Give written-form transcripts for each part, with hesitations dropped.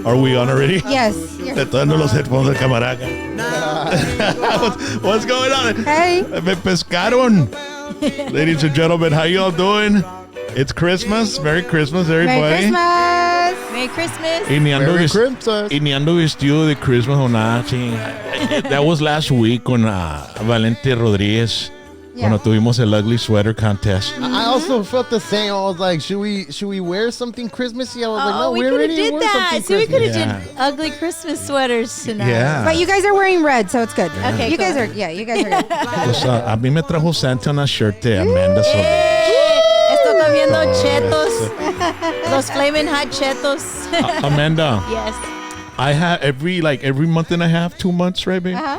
Are we on already? Yes. Dando los headphones del camaraca. What's going on? Hey. Me pescaron. Ladies and gentlemen, how y'all doing? It's Christmas. Merry Christmas, everybody. Merry Christmas. Merry Christmas. Y ni ando Merry Christmas. Y ni ando vestido de Christmas o nada. That was last week con Valente Rodríguez. Yeah. Cuando tuvimos el ugly sweater contest. I also felt the same. I was like, should we wear something Christmassy? I was like, no, we we could have already did wore that. something See, we could Christmassy. have did ugly Christmas sweaters tonight. Yeah. But you guys are wearing red, so it's good. Okay, You cool. guys are good. Pues, a mí me trajo Santa una shirt de Amanda Solis. Estoy comiendo chetos. Los flaming hot chetos. Amanda, Yes. I have every month and a half, 2 months, right, babe? Uh-huh.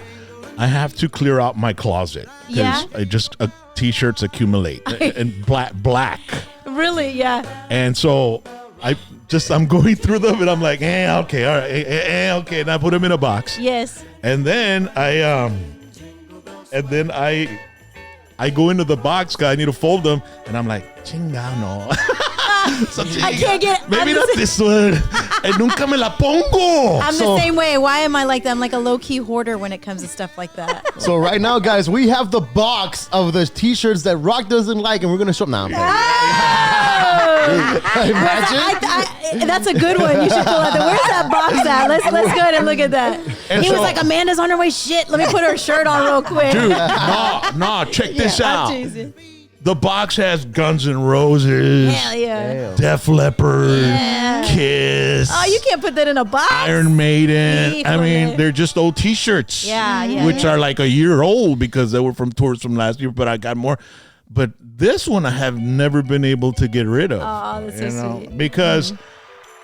I have to clear out my closet Yeah? I just t-shirts accumulate and black, Really? Yeah. and so I'm going through them and I'm like, okay, all right, okay, and I put them in a box, Yes. and then I go into the box because I need to fold them, and I'm like, chinga no. I can't get. Maybe I'm not the, this one. Nunca me la pongo. I'm the same way. Why am I like that? I'm like a low-key hoarder when it comes to stuff like that. So right now, guys, we have the box of the t-shirts that Rock doesn't like, and we're going to show them now. Imagine. That's a good one. You should pull out. Where's that box at? Let's go ahead and look at that. And He was like, Amanda's on her way. Shit, let me put her shirt on real quick. Dude, no, check this out. I'm teasing. The box has Guns N' Roses, Hell yeah. Def Leppard, Yeah. Kiss, Oh, you can't put that in a box. Iron Maiden. I mean, Híjole. they're just old T-shirts. Yeah. Which are like a year old because they were from tours from last year, but I got more. But this one I have never been able to get rid of. Oh, that's so sweet. Because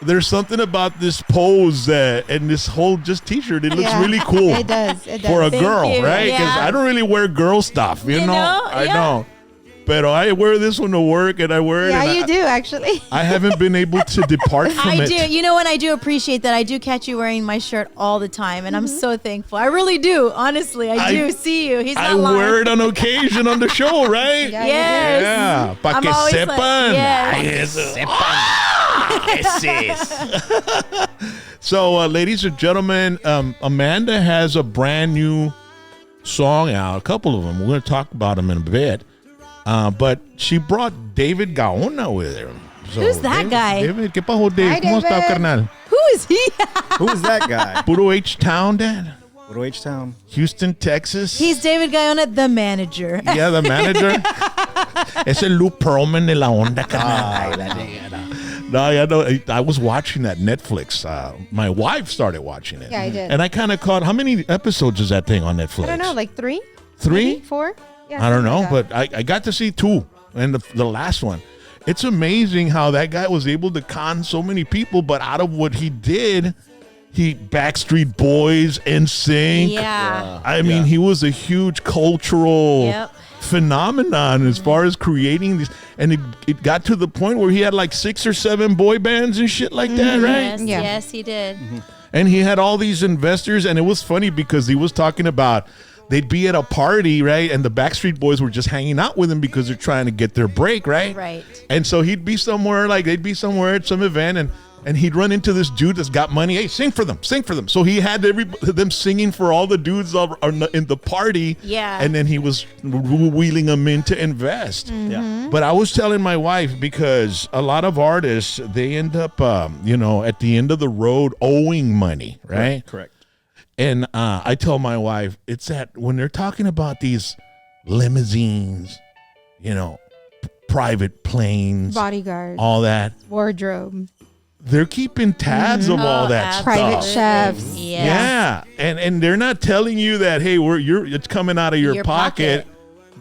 there's something about this pose and this whole just T-shirt. It looks Yeah. really cool. It does. For a Thank girl, you. right? Because Yeah. I don't really wear girl stuff, you know? I Yeah. know. But I wear this one to work, and I wear it. Yeah, and you do actually. I haven't been able to depart from I it. do. You know what? I do appreciate that. I do catch you wearing my shirt all the time, and I'm so thankful. I really do. Honestly, I do see you. He's not I lying. wear it on occasion on the show, right? Yeah. Yes. Yeah, pa' I'm que always like, sepan. yes. So, ladies and gentlemen, Amanda has a brand new song out, a couple of them. We're going to talk about them in a bit. But she brought David Gaona with her. So, Who's that guy? David, ¿qué pasó, Dave? Hi, ¿Cómo está, David. carnal? Who is he? Who's that guy? Puro H-Town, Dad? Puro H-Town. Houston, Texas. He's David Guyona, the manager. Yeah, the manager. Es el Lou Pearlman de la onda, carnal. No, yeah, no, I was watching that Netflix. My wife started watching it. Yeah, I did. And I kind of caught, how many episodes is that thing on Netflix? I don't know, like 3? Three? Maybe 4? Yeah, I don't know, something like that. but I got to see 2 and the last one. It's amazing how that guy was able to con so many people, but out of what he did, he Backstreet Boys, NSYNC. Yeah. I mean, he was a huge cultural Yep. phenomenon as far as creating these, and it got to the point where he had like 6 or 7 boy bands and shit like that, right? Yes, Yeah. yes, he did. And he had all these investors, and it was funny because he was talking about they'd be at a party, right? And the Backstreet Boys were just hanging out with him because they're trying to get their break, right? Right. And so he'd be somewhere, like they'd be somewhere at some event, and he'd run into this dude that's got money. Hey, sing for them, sing for them. So he had them singing for all the dudes in the party. Yeah. And then he was wheeling them in to invest. Yeah. But I was telling my wife, because a lot of artists, they end up, at the end of the road owing money, right? Correct. And I tell my wife, it's that when they're talking about these limousines, private planes, Bodyguard, all that, wardrobe, they're keeping tabs of all that stuff. private chefs. Yeah. And they're not telling you that, hey, it's coming out of your pocket.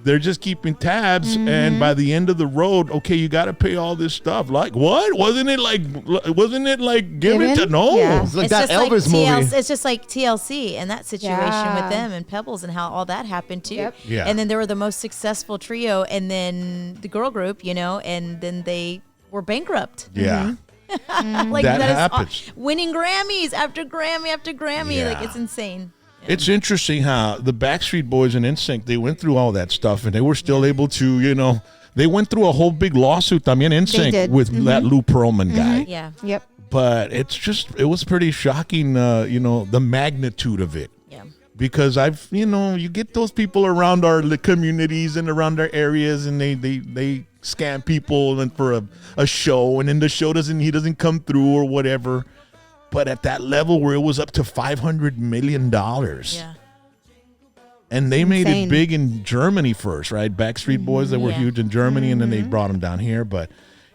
They're just keeping tabs, and by the end of the road, okay, you got to pay all this stuff. Like what? Wasn't it like given to? No. Yeah. It's like It's that just Elvis like movie. It's just like TLC and that situation Yeah. with them and Pebbles and how all that happened too. Yep. Yeah. And then they were the most successful trio, and then the girl group, and then they were bankrupt. Yeah. Like That is happens. winning Grammys after Grammy after Grammy. Yeah. Like it's insane. It's interesting how the Backstreet Boys and NSYNC, they went through all that stuff, and they were still able to, they went through a whole big lawsuit, también They NSYNC, did. with that Lou Pearlman guy. Yeah. Yep. But it was pretty shocking, the magnitude of it. Yeah. Because you get those people around our communities and around our areas, and they scam people and for a show, and then the show doesn't come through or whatever. But at that level where it was up to $500 million. Yeah. And they made Insane. it big in Germany first, right? Backstreet Boys, that were Yeah. huge in Germany, and then they brought them down here. But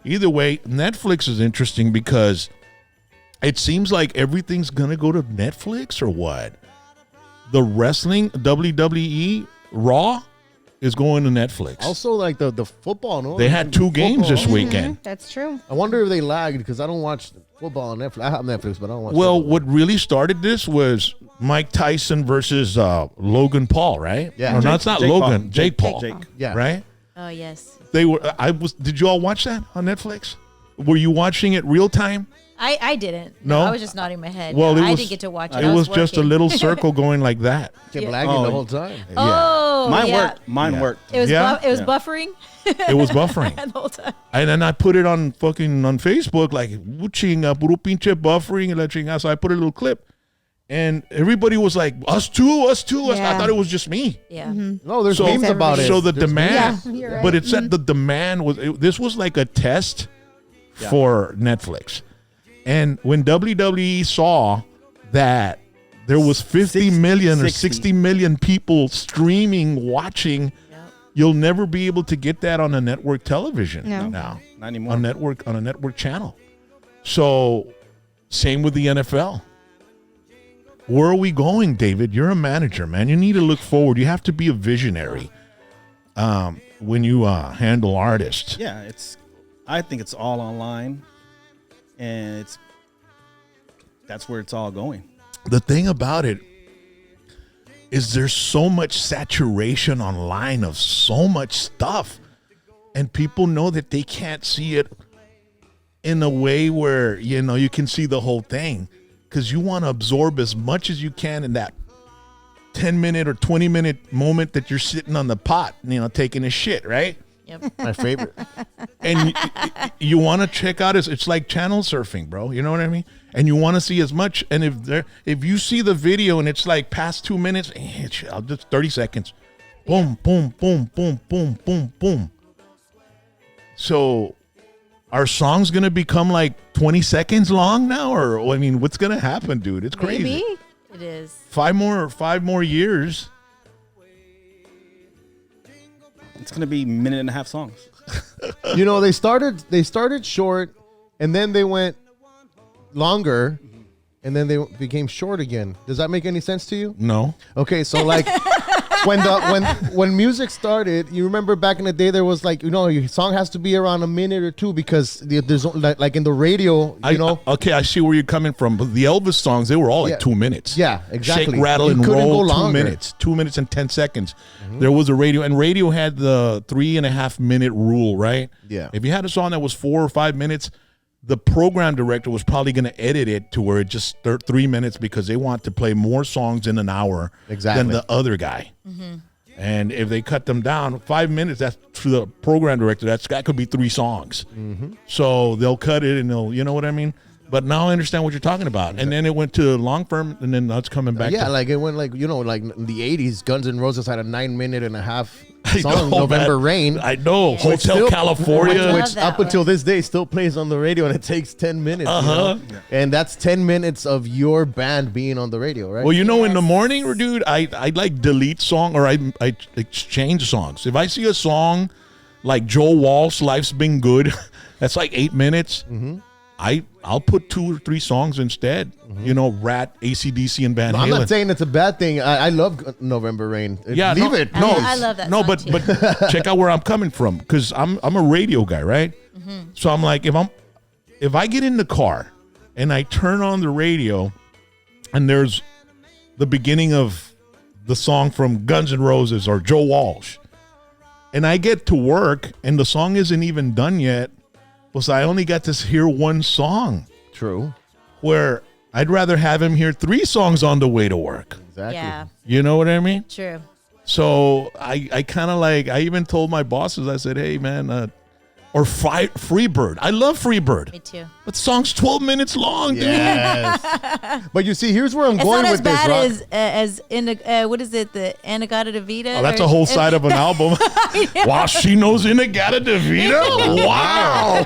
either way, Netflix is interesting because it seems like everything's going to go to Netflix or what? The wrestling, WWE, Raw, is going to Netflix. Also, like the football, no? They had 2 games this Football. weekend. That's true. I wonder if they lagged because I don't watch football on Netflix. I have Netflix, but I don't watch Well, football. what really started this was Mike Tyson versus Logan Paul, right? Yeah. Or no, it's not Jake Logan. Paul. Jake Paul. Jake. Yeah. Right? Oh yes. Did you all watch that on Netflix? Were you watching it real time? I didn't. No? I was just nodding my head. Well, No, it I was- didn't get to watch it. It I was just a working. little circle going like that. Kept Yeah. lagging Oh, the whole time. Oh, Mine yeah. worked. Mine Yeah. worked. It was Yeah? it was Yeah. buffering It was buffering. the whole time. And then I put it on Facebook, like, puro pinche buffering and la chingada. So I put a little clip. And everybody was like, us too. I Yeah. thought it was just me. Yeah. No, there's So- memes about it. So the There's demand, Yeah, you're right. but it said the demand was, this was like a test Yeah. for Netflix. And when WWE saw that there was 50 million or 60. 60 million people streaming, watching, Yep. you'll never be able to get that on a network television No. now, Not anymore. on a network channel. So same with the NFL. Where are we going, David? You're a manager, man. You need to look forward. You have to be a visionary when you handle artists. Yeah, I think it's all online, and that's where it's all going. The thing about it is there's so much saturation online of so much stuff, and people know that they can't see it in a way where you can see the whole thing, because you want to absorb as much as you can in that 10-minute or 20-minute moment that you're sitting on the pot, taking a shit, right? Yep. my favorite. And you want to check out it's like channel surfing, bro. You know what I mean? And you want to see as much. And if you see the video and it's like past 2 minutes, I'll just 30 seconds. Boom, boom, boom, boom, boom, boom, boom. So are songs gonna become like 20 seconds long now? Or what's gonna happen, dude? It's crazy. Maybe. It is. 5 more years. It's gonna be minute and a half songs. They started short, and then they went longer, and then they became short again. Does that make any sense to you? No. Okay, so like when music started, you remember back in the day there was like your song has to be around a minute or two because there's like in the radio, Okay, I see where you're coming from. But the Elvis songs, they were all like Yeah. 2 minutes. Yeah, exactly. Shake, rattle, You and couldn't roll. go 2 longer. minutes. 2 minutes and 10 seconds. There was a radio, and radio had the 3.5 minute rule, right? Yeah. If you had a song that was 4 or 5 minutes, the program director was probably going to edit it to where it just 3 minutes because they want to play more songs in an hour Exactly. than the other guy. And if they cut them down 5 minutes, that's to the program director. That could be 3 songs. So they'll cut it and they'll, you know what I mean? But now I understand what you're talking about. And then it went to long firm, and then now it's coming back. Yeah, to, like it went like like in the 80s, Guns N' Roses had a 9.5-minute I song, know, November man. Rain. I know. Yeah. Hotel Still- California. Love Which that up until one. this day still plays on the radio, and it takes 10 minutes. Uh-huh. And that's 10 minutes of your band being on the radio, right? Well, in the Yes. morning, dude, I like delete song or I exchange songs. If I see a song like Joe Walsh, Life's Been Good, that's like 8 minutes. I'll put 2 or 3 songs instead. Rat, AC/DC, and Van No, Halen. I'm not saying it's a bad thing. I love November Rain. Yeah, Leave no, it. no, please. I love that No, song but too. but check out where I'm coming from, because I'm a radio guy, right? So I'm like, if I get in the car and I turn on the radio, and there's the beginning of the song from Guns N' Roses or Joe Walsh, and I get to work and the song isn't even done yet, so I only got to hear one song. True. Where I'd rather have him hear 3 songs on the way to work. Exactly. Yeah. You know what I mean? True. So I kind of I even told my bosses, I said, hey, man, or Freebird. I love Freebird. Me too. But the song's 12 minutes long, dude. Yes. But you see, here's where I'm It's going not with this, Rock. as in what is it? The Anagata Davida? Oh, that's a whole side of an album. Wow, she knows Inagata Davida? Wow.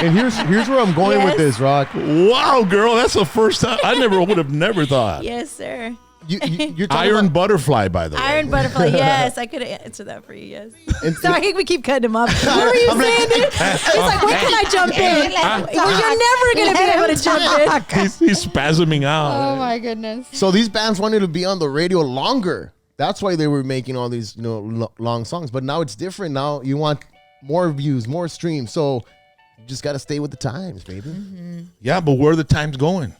And here's where I'm going with this, Rock. Wow, girl, that's the first time. I would have never thought. Yes, sir. You're talking Iron about, Butterfly, by the way. Iron Butterfly. Yes, I could have answered that for you. Yes. And- Sorry, we keep cutting him off. What were you I'm like- saying, dude? He's like, when can I jump in? Well, you're never going to be able to jump in. He's spasming out. Oh my goodness. so these bands wanted to be on the radio longer. That's why they were making all these long songs. But now it's different. Now you want more views, more streams. So you just got to stay with the times, baby. Yeah, but where are the times going?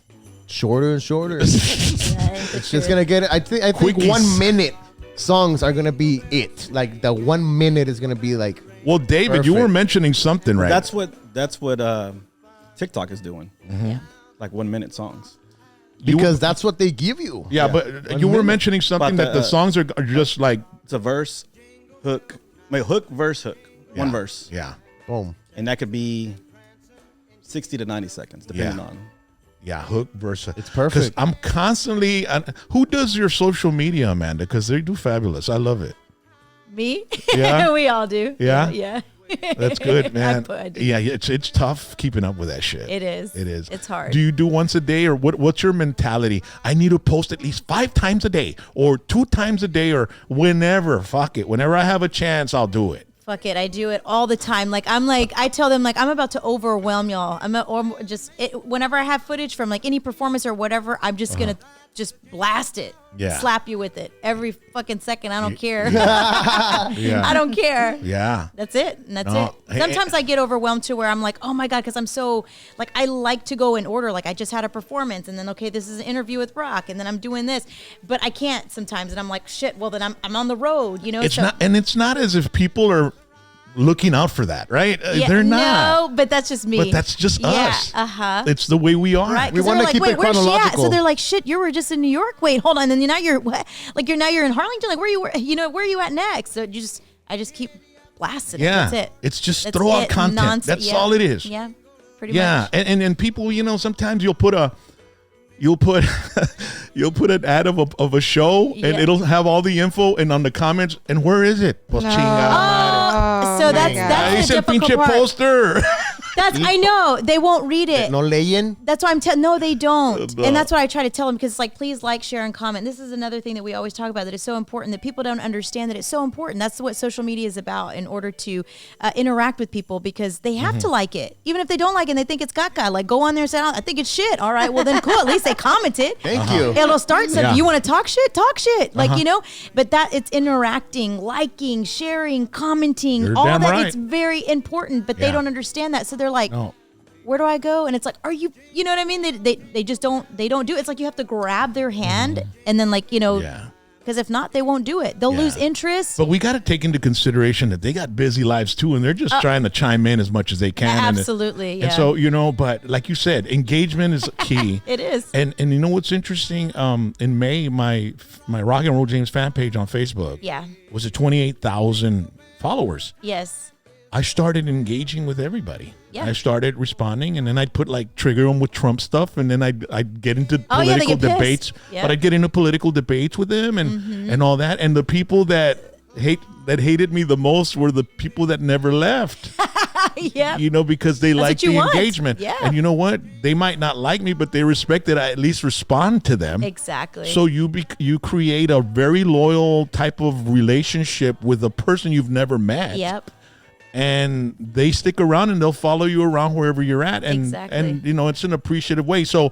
Shorter and shorter. It's just gonna get it. I think Quickies. 1 minute songs are gonna be it. Like the 1 minute is gonna be like. Well, David, you were Perfect. mentioning something, right? That's what TikTok is doing. Like 1 minute songs. Because that's what they give you. Yeah, but you were minute. mentioning something But that the songs are just like. It's a verse, hook, hook, verse, hook. One verse. Yeah. Boom. And that could be 60 to 90 seconds, depending on. Yeah, hook versus. It's perfect. I'm constantly. Who does your social media, Amanda? Because they do fabulous. I love it. Me? Yeah? We all do. Yeah? Yeah. That's good, man. I do. Yeah, it's tough keeping up with that shit. It is. It is. It's hard. Do you do once a day, or what's your mentality? I need to post at least 5 times a day, or 2 times a day, or whenever. Fuck it. Whenever I have a chance, I'll do it. Fuck it, I do it all the time. I tell them I'm about to overwhelm y'all. Whenever I have footage from like any performance or whatever, I'm just gonna just blast it. Yeah. Slap you with it every fucking second. I don't care. Yeah. I don't care. Yeah. That's it. And that's No. it. Sometimes I get overwhelmed to where I'm like, oh my God, because I'm so, like, I like to go in order. Like, I just had a performance, and then, okay, this is an interview with Rock, and then I'm doing this. But I can't sometimes. And I'm like, shit, well, then I'm on the road, you know? It's not as if people are looking out for that, right? They're not. No, but that's just me. But that's just us. Uh-huh. It's the way we are. Right, We 'cause wanna they're like, keep it wait, where's she at? chronological. So they're like, shit, you were just in New York. Wait, hold on, and then now you're what? Like now you're in Harlingen. Like where are you at next? So I just keep blasting. it. Yeah. That's it. It's just That's throw out it. content. Nonsense. That's Yeah. all it is. Yeah, pretty Yeah, much. and people, sometimes you'll put an ad of a show, and Yeah. it'll have all the info, and on the comments, and where is it? Pues chingada madre. So my that's God. Ahí the dice el difficult pinche part. poster. That's I know they won't read it. No leyen. That's why I'm telling. No, they don't. No. And that's what I try to tell them because it's like, please like, share, and comment. This is another thing that we always talk about that is so important that people don't understand that it's so important. That's what social media is about in order to interact with people because they have to like it. Even if they don't like it and they think it's caca, like go on there and say, I think it's shit. All right, well then cool. At least they commented. Thank you. It'll start something. Yeah. You want to talk shit? Talk shit. Like, but that it's interacting, liking, sharing, commenting, You're all damn that. right. It's very important, but they Yeah. don't understand that. So they're like, No. where do I go? And it's like, are you know what I mean? They just don't do it. It's like you have to grab their hand and then Yeah. because if not, they won't do it. They'll Yeah. lose interest. But we got to take into consideration that they got busy lives too, and they're just trying to chime in as much as they can. Absolutely, yeah. And so, but like you said, engagement is key. It is. And you know what's interesting? In May, my Rock and Roll James fan page on Facebook Yeah. was at 28,000 followers. Yes. I started engaging with everybody. Yeah. I started responding, and then I'd put trigger them with Trump stuff, and then I'd get into Oh, yeah, they political get pissed. debates. Yeah. But I'd get into political debates with them and all that. And the people that hated me the most were the people that never left. Yeah. Because they like what you the want. engagement. Yeah. And you know what? They might not like me, but they respect that I at least respond to them. Exactly. So you create a very loyal type of relationship with a person you've never met. Yep. And they stick around and they'll follow you around wherever you're at. And Exactly. and it's an appreciative way. So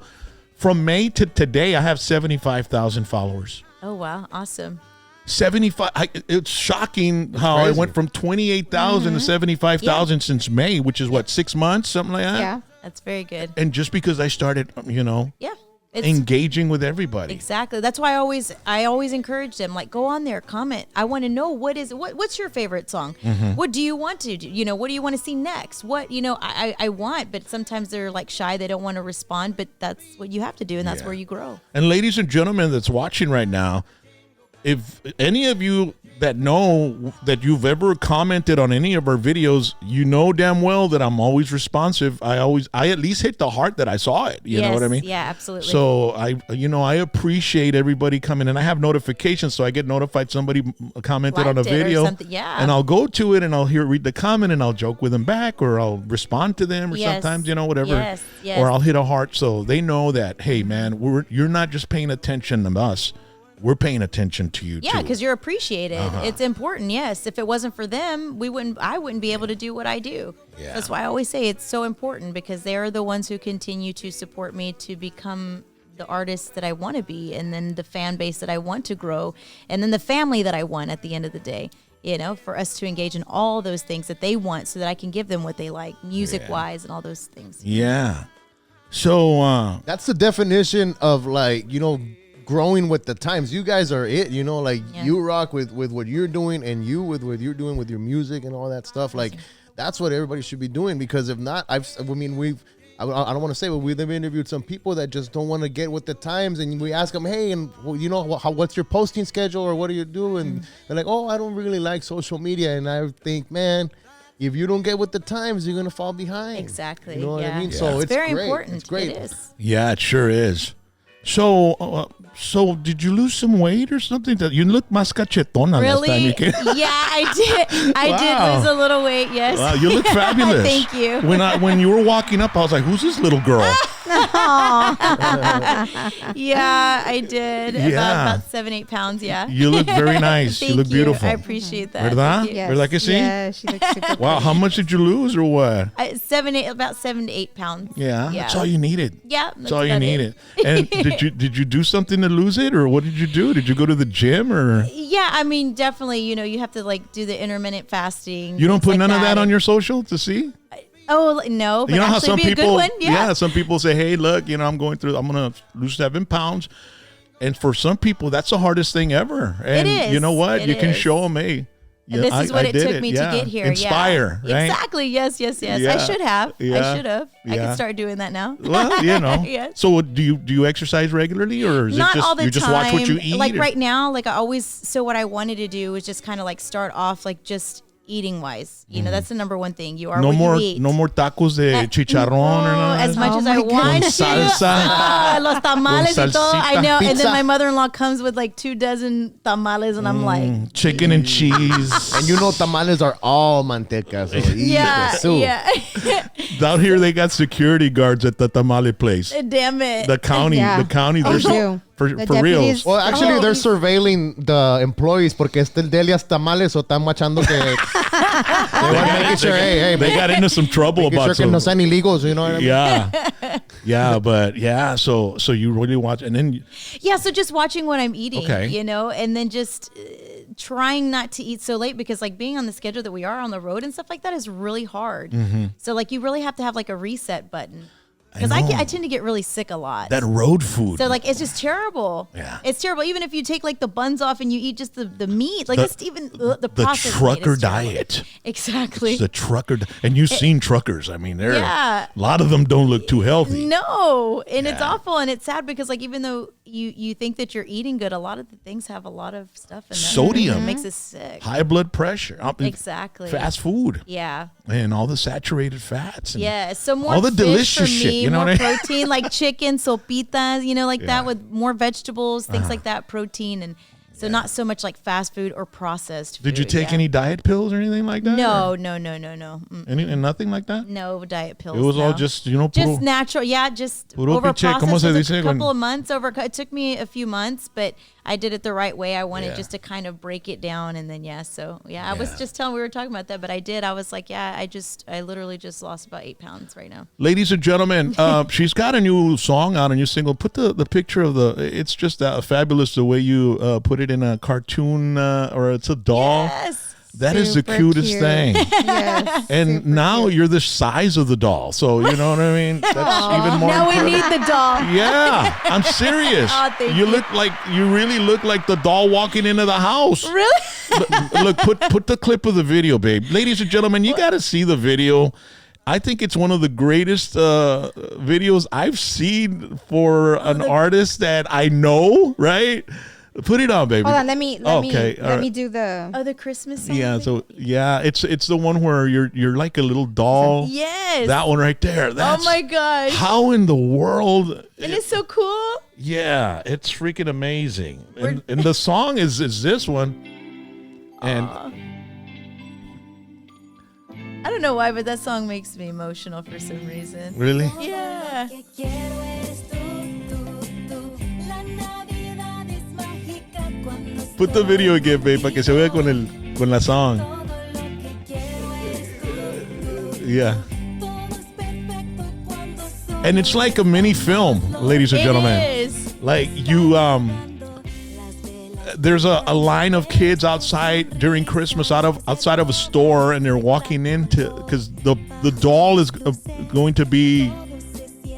from May to today, I have 75,000 followers. Oh wow, awesome. 75. It's shocking how I crazy. went from 28,000 to 75,000 since May, which is what, 6 months, something like that. Yeah. That's very good. And just because I started, Yeah. It's engaging with everybody. exactly. That's why I always encourage them. Like, go on there, comment. I want to know what's your favorite song. What do you want to do? What do you want to see next? What I want, but sometimes they're like shy. They don't want to respond. But that's what you have to do, and that's Yeah. where you grow. And ladies and gentlemen that's watching right now, if any of you that know that you've ever commented on any of our videos, you know damn well that I'm always responsive. I at least hit the heart that I saw it. You know what I mean? Yeah, absolutely. So I appreciate everybody coming, and I have notifications, so I get notified somebody commented on a Liked it or video, something, yeah. and I'll go to it and I'll read the comment and I'll joke with them back, or I'll respond to them, or Yes. sometimes whatever, Yes. or I'll hit a heart, so they know that, hey man, you're not just paying attention to us. We're paying attention to you, Yeah, too. because you're appreciated. It's important. Yes, if it wasn't for them, I wouldn't be able to do what I do. Yeah. That's why I always say it's so important, because they are the ones who continue to support me to become the artist that I want to be, and then the fan base that I want to grow, and then the family that I want at the end of the day. For us to engage in all those things that they want, so that I can give them what they like, music wise, and all those things. Yeah. So That's the definition of growing with the times. You guys are it, Yeah. you rock with what you're doing, and you with what you're doing with your music and all that stuff. Like that's what everybody should be doing, because if not, I don't want to say, but we've interviewed some people that just don't want to get with the times, and we ask them, hey, and what's your posting schedule, or what do you do? And they're like, oh, I don't really like social media. And I think, man, if you don't get with the times, you're gonna fall behind. Exactly. You know what I mean? Yeah. So It's it's very great. important. It's great. It is. yeah, it sure is. So did you lose some weight or something? You look más cachetona last time Really? you came. Yeah, I did. I Wow. did lose a little weight. Yes. Wow, you look fabulous. Thank you. When you were walking up, I was like, "Who's this little girl?" Yeah, I did. Yeah. About 7-8 pounds. Yeah. You look very nice. Thank you look beautiful. I appreciate that. ¿Verdad? Thank you. Yes. ¿Verdad que sí? Yeah, she looks super Wow, how much did you lose, or what? About 7 to 8 pounds. Yeah, that's all you needed. Yeah, That's all you needed. And did you do something to lose it, or what did you do? Did you go to the gym, or Yeah, I mean, definitely. You have to do the intermittent fasting. you don't things put like none of that on and- your social to see? Oh no, but You know how actually some be a people, good one. Yeah. some people say, "Hey, look, I'm gonna lose 7 pounds," and for some people, that's the hardest thing ever. And is. you know what? It You can is. show them, hey. And this is what it did took me to get here. Inspire, yeah. right? Exactly. Yes. Yeah. I should have. Yeah. I should have. I Yeah. can start doing that now. Well, Yes. So do you exercise regularly, or is Not it just all the you time. just watch what you eat? Like or- right now, I always. So what I wanted to do was just kind of start off just eating wise. That's the number one thing. You are no what more you eat. no more tacos de chicharrón or none of as that? much Oh as my I God. want Con to. salsa. Los tamales Con y todo. I salsita. know. And Pizza. then my mother-in-law comes with 2 dozen tamales, and I'm like, Chicken and cheese. And tamales are all manteca. So yeah, yeah. Down here they got security guards at the tamale place. Damn it. The county, Yeah. they're They so, do. for The real. deputies- Well, actually, Oh. they're surveilling the employees porque está el Delia's tamales, so están machando que they want to make sure, hey, They got into some trouble making about sure que some. no sean illegals, you know what I mean? Yeah, but yeah. So you really watch, and then Yeah, so just watching what I'm eating, Okay. and then just trying not to eat so late, because being on the schedule that we are on the road and stuff like that is really hard. Mm-hmm. So you really have to have a reset button, because I know. tend to get really sick a lot. that road food. So it's just terrible. Yeah. It's terrible. Even if you take the buns off and you eat just the meat, it's even the the processed meat trucker is terrible. diet. Exactly. It's the trucker, and you've seen truckers. I mean, Yeah. a lot of them don't look too healthy. No, and it's Yeah. awful, and it's sad because even though you think that you're eating good, a lot of the things have a lot of stuff in them. Sodium. It makes us sick. High blood pressure. Exactly. Fast food. Yeah. And all the saturated fats. And Yeah. So more all the fish delicious for me, shit. You know more what I mean? protein, like chicken, sopitas, Yeah. that with more vegetables, things Uh-huh. like that, protein, and so not so much fast food or processed food. Did you take yeah. any diet pills or anything like that? No, Or no. Mm-mm. and nothing like that? No diet pills. It was all no. just, Just puro- natural, just Puro over piche, ¿cómo se processed. dice A couple when- of months it took me a few months, but I did it the right way. I wanted Yeah. just to kind of break it down, and then I was Yeah. just we were talking about that, but I was like, I literally just lost about 8 pounds right now. Ladies and gentlemen, she's got a new song out, a new single. Put the picture of it's just fabulous the way you put it in a cartoon or it's a doll. Yes. That is the Super cutest cute. thing. Yes. And super now cute. you're the size of the doll. So, you know what I mean? That's even more Now we incredible. need the doll. Yeah, I'm serious. Oh, thank you you. you really look like the doll walking into the house. Really? Look, put the clip of the video, babe. Ladies and gentlemen, you got to see the video. I think it's one of the greatest videos I've seen for an artist that I know, right? Put it on, baby. Hold on, let me all let right. me do the. Oh, the Christmas song. Yeah, so it's the one where you're like a little doll. Yes. That one right there. That's, oh my gosh. how in the world? And it's so cool. Yeah, it's freaking amazing. And the song is this one. And I don't know why, but that song makes me emotional for some reason. really? Yeah. Put the video again, babe, para que se vea con la song. Yeah. And it's like a mini film, ladies and gentlemen. It is. Like you there's a line of kids outside during Christmas outside of a store, and they're walking into, because the doll is going to be,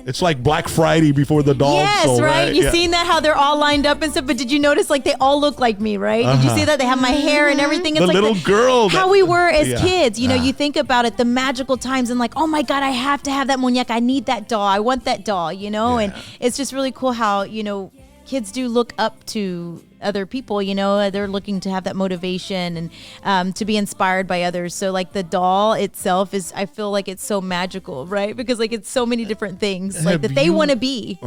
it's like Black Friday before the dolls. Yes, sold, right. You Yeah. seen that, how they're all lined up and stuff? But did you notice, like, they all look like me, right? Did you see that? They have my hair and everything. It's The like little girl how that- we were as Yeah. kids. You know, you think about it, the magical times, and like, oh my God, I have to have that muñeca. I need that doll. I want that doll. You know, and it's just really cool how, you know, kids do look up to other people. You know, they're looking to have that motivation and to be inspired by others. So like the doll itself is, I feel like it's so magical, right? Because like it's so many different things like Have that they you- want to be.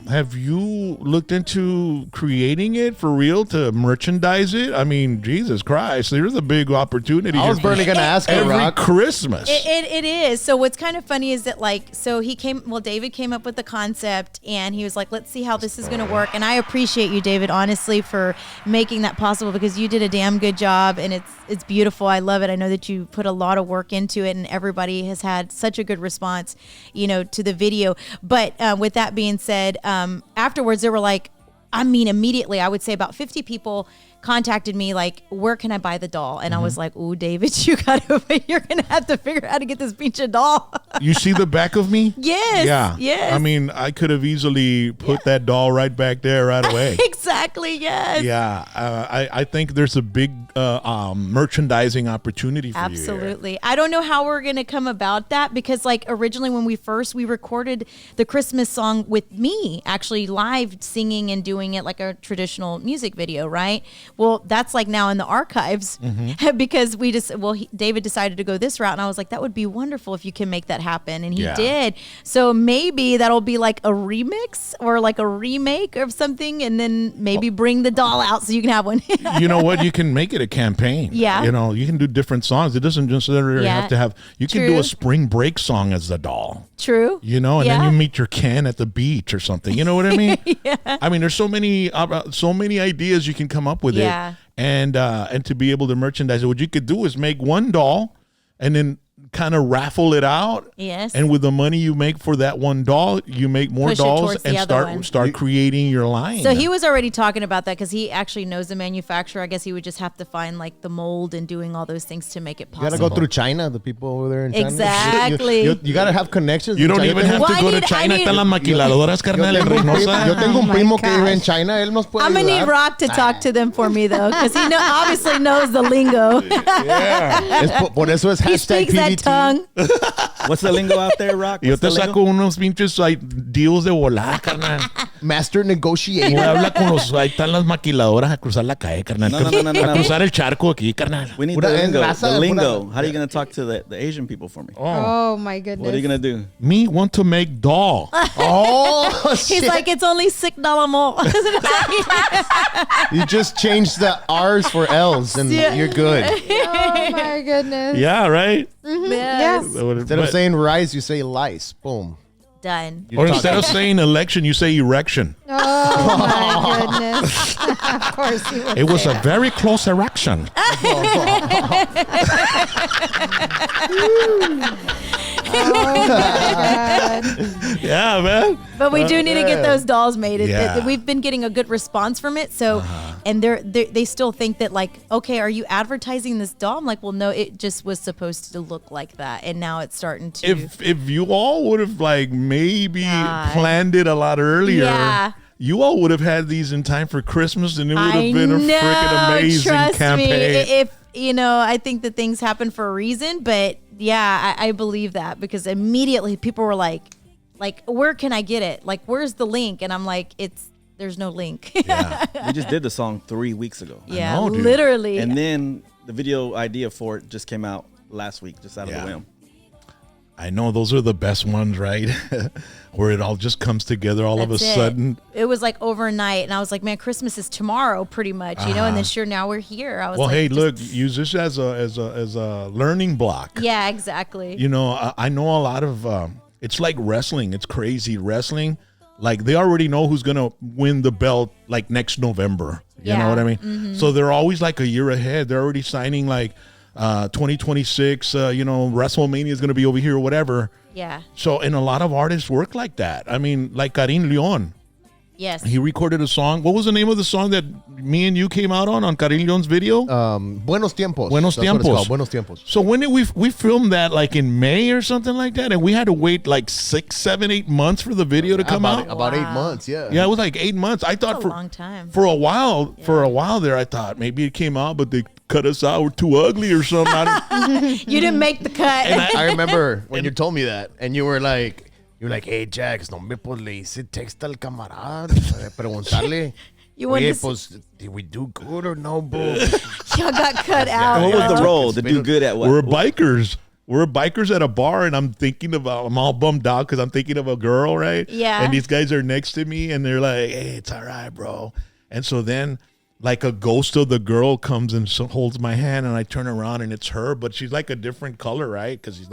Have you looked into creating it for real to merchandise it? I mean, Jesus Christ, there's a big opportunity. I was here for barely gonna ask you, every Rock. Christmas. It is. So what's kind of funny is that like, so David came up with the concept and he was like, let's see how this is going to work. And I appreciate you, David, honestly, for making that possible, because you did a damn good job and it's beautiful. I love it. I know that you put a lot of work into it and everybody has had such a good response, you know, to the video. But with that being said, afterwards there were like, I mean, immediately, I would say about 50 people contacted me like, where can I buy the doll? And I was like, ooh, David, you're gonna have to figure out how to get this pinche doll. You see the back of me? Yes. Yeah. Yes. I mean, I could have easily put that doll right back there right away. Exactly. Yes. Yeah. I think there's a big merchandising opportunity for you. Absolutely. I don't know how we're going to come about that, because like originally when we recorded the Christmas song with me actually live singing and doing it like a traditional music video, right? Well, that's like now in the archives because David decided to go this route, and I was like, that would be wonderful if you can make that happen. And he did. So maybe that'll be like a remix or like a remake of something, and then maybe bring the doll out so you can have one. You know what? You can make it a campaign. Yeah. You know, you can do different songs. It doesn't just necessarily have to have, you can do True. a spring break song as the doll. True. You know, and then you meet your Ken at the beach or something. You know what I mean? I mean, there's so many ideas you can come up with it, and to be able to merchandise it. What you could do is make one doll, and then kind of raffle it out. Yes. And with the money you make for that one doll, you make more Push it dolls towards the and other one. start creating your line. So he was already talking about that because he actually knows the manufacturer. I guess he would just have to find like the mold and doing all those things to make it You possible. gotta go through China, the people over there in China. Exactly. You gotta have connections. You in don't China. even have to go to China. Están las maquiladoras, carnal, en Reynosa. Yo tengo un my primo que vive en gosh. China. Él nos puede I'm gonna need ayudar. Rock to talk to them for me though, because he obviously knows the lingo. Por eso es He hashtag speaks that PVT. tongue. What's the lingo out there, Rock? Yo What's te the saco lingo? unos pinches deals de volar, carnal. Master negotiator. Voy a hablar con los, ahí están las maquiladoras a cruzar la calle, carnal. No. A cruzar el charco aquí, carnal. We need Pura the lingo. raza, The lingo. pura- How are you going to talk to the Asian people for me? Oh my goodness. What are you going to do? Me want to make doll. Oh, He's shit. like, it's only $6 more. You just changed the R's for L's and you're good. Oh my goodness. Yeah, right? Yes. Instead of saying rice, you say lice. Boom. Done. Or instead of saying election, you say erection. Oh my goodness. Of course he would. It was a very close erection. Oh my God. Yeah, man. But we do need to get those dolls made. Yeah. We've been getting a good response from it. So, and they still think that like, okay, are you advertising this doll? I'm like, well, no, it just was supposed to look like that, and now it's starting to. If you all would have like maybe God. planned it a lot earlier, Yeah. you all would have had these in time for Christmas, and it would I have been a know, freaking amazing trust campaign. Me. If you know, I think that things happen for a reason, but yeah, I believe that because immediately people were like, where can I get it? Like, where's the link? And I'm like, it's there's no link. Yeah. We just did the song 3 weeks ago. Yeah, know, dude. literally. And then the video idea for it just came out last week, just out of the whim. I know those are the best ones, right? Where it all just comes together all of a That's it. sudden. It was like overnight, and I was like, man, Christmas is tomorrow, pretty much, you know. And then sure, now we're here. I was Well, like, hey, just- look, use this as a learning block. Yeah, exactly. You know, I know a lot of. It's like wrestling. It's crazy wrestling. Like they already know who's gonna win the belt like next November. You know Yeah. what I mean? So they're always like a year ahead. They're already signing like 2026. You know, WrestleMania is gonna be over here or whatever. Yeah. So, and a lot of artists work like that. I mean, like Karim Leon. Yes. He recorded a song. What was the name of the song that me and you came out on Karim Leon's video? Buenos Tiempos. Buenos That's what it's Tiempos. called, Buenos Tiempos. So when did we filmed that? Like in May or something like that, and we had to wait like 6, 7, 8 months for the video to come out. About 8 Wow. months, yeah. Yeah, it was like 8 months. I thought a for long time. For a while there, I thought maybe it came out, but they cut us out. We're too ugly or something. You didn't make the cut. I remember when you told me that, and you were like, hey, Jax, no me pues le hice text al camarada, preguntarle, You wanted oye, to pues, did we do good or no, bro? y'all got cut out. What was the yo. role to do good at what? We're bikers. We're bikers at a bar, and I'm all bummed out because I'm thinking of a girl, right? Yeah. And these guys are next to me, and they're like, "Hey, it's all right, bro." And so then, like a ghost of the girl comes and holds my hand, and I turn around, and it's her, but she's like a different color, right? Because I'm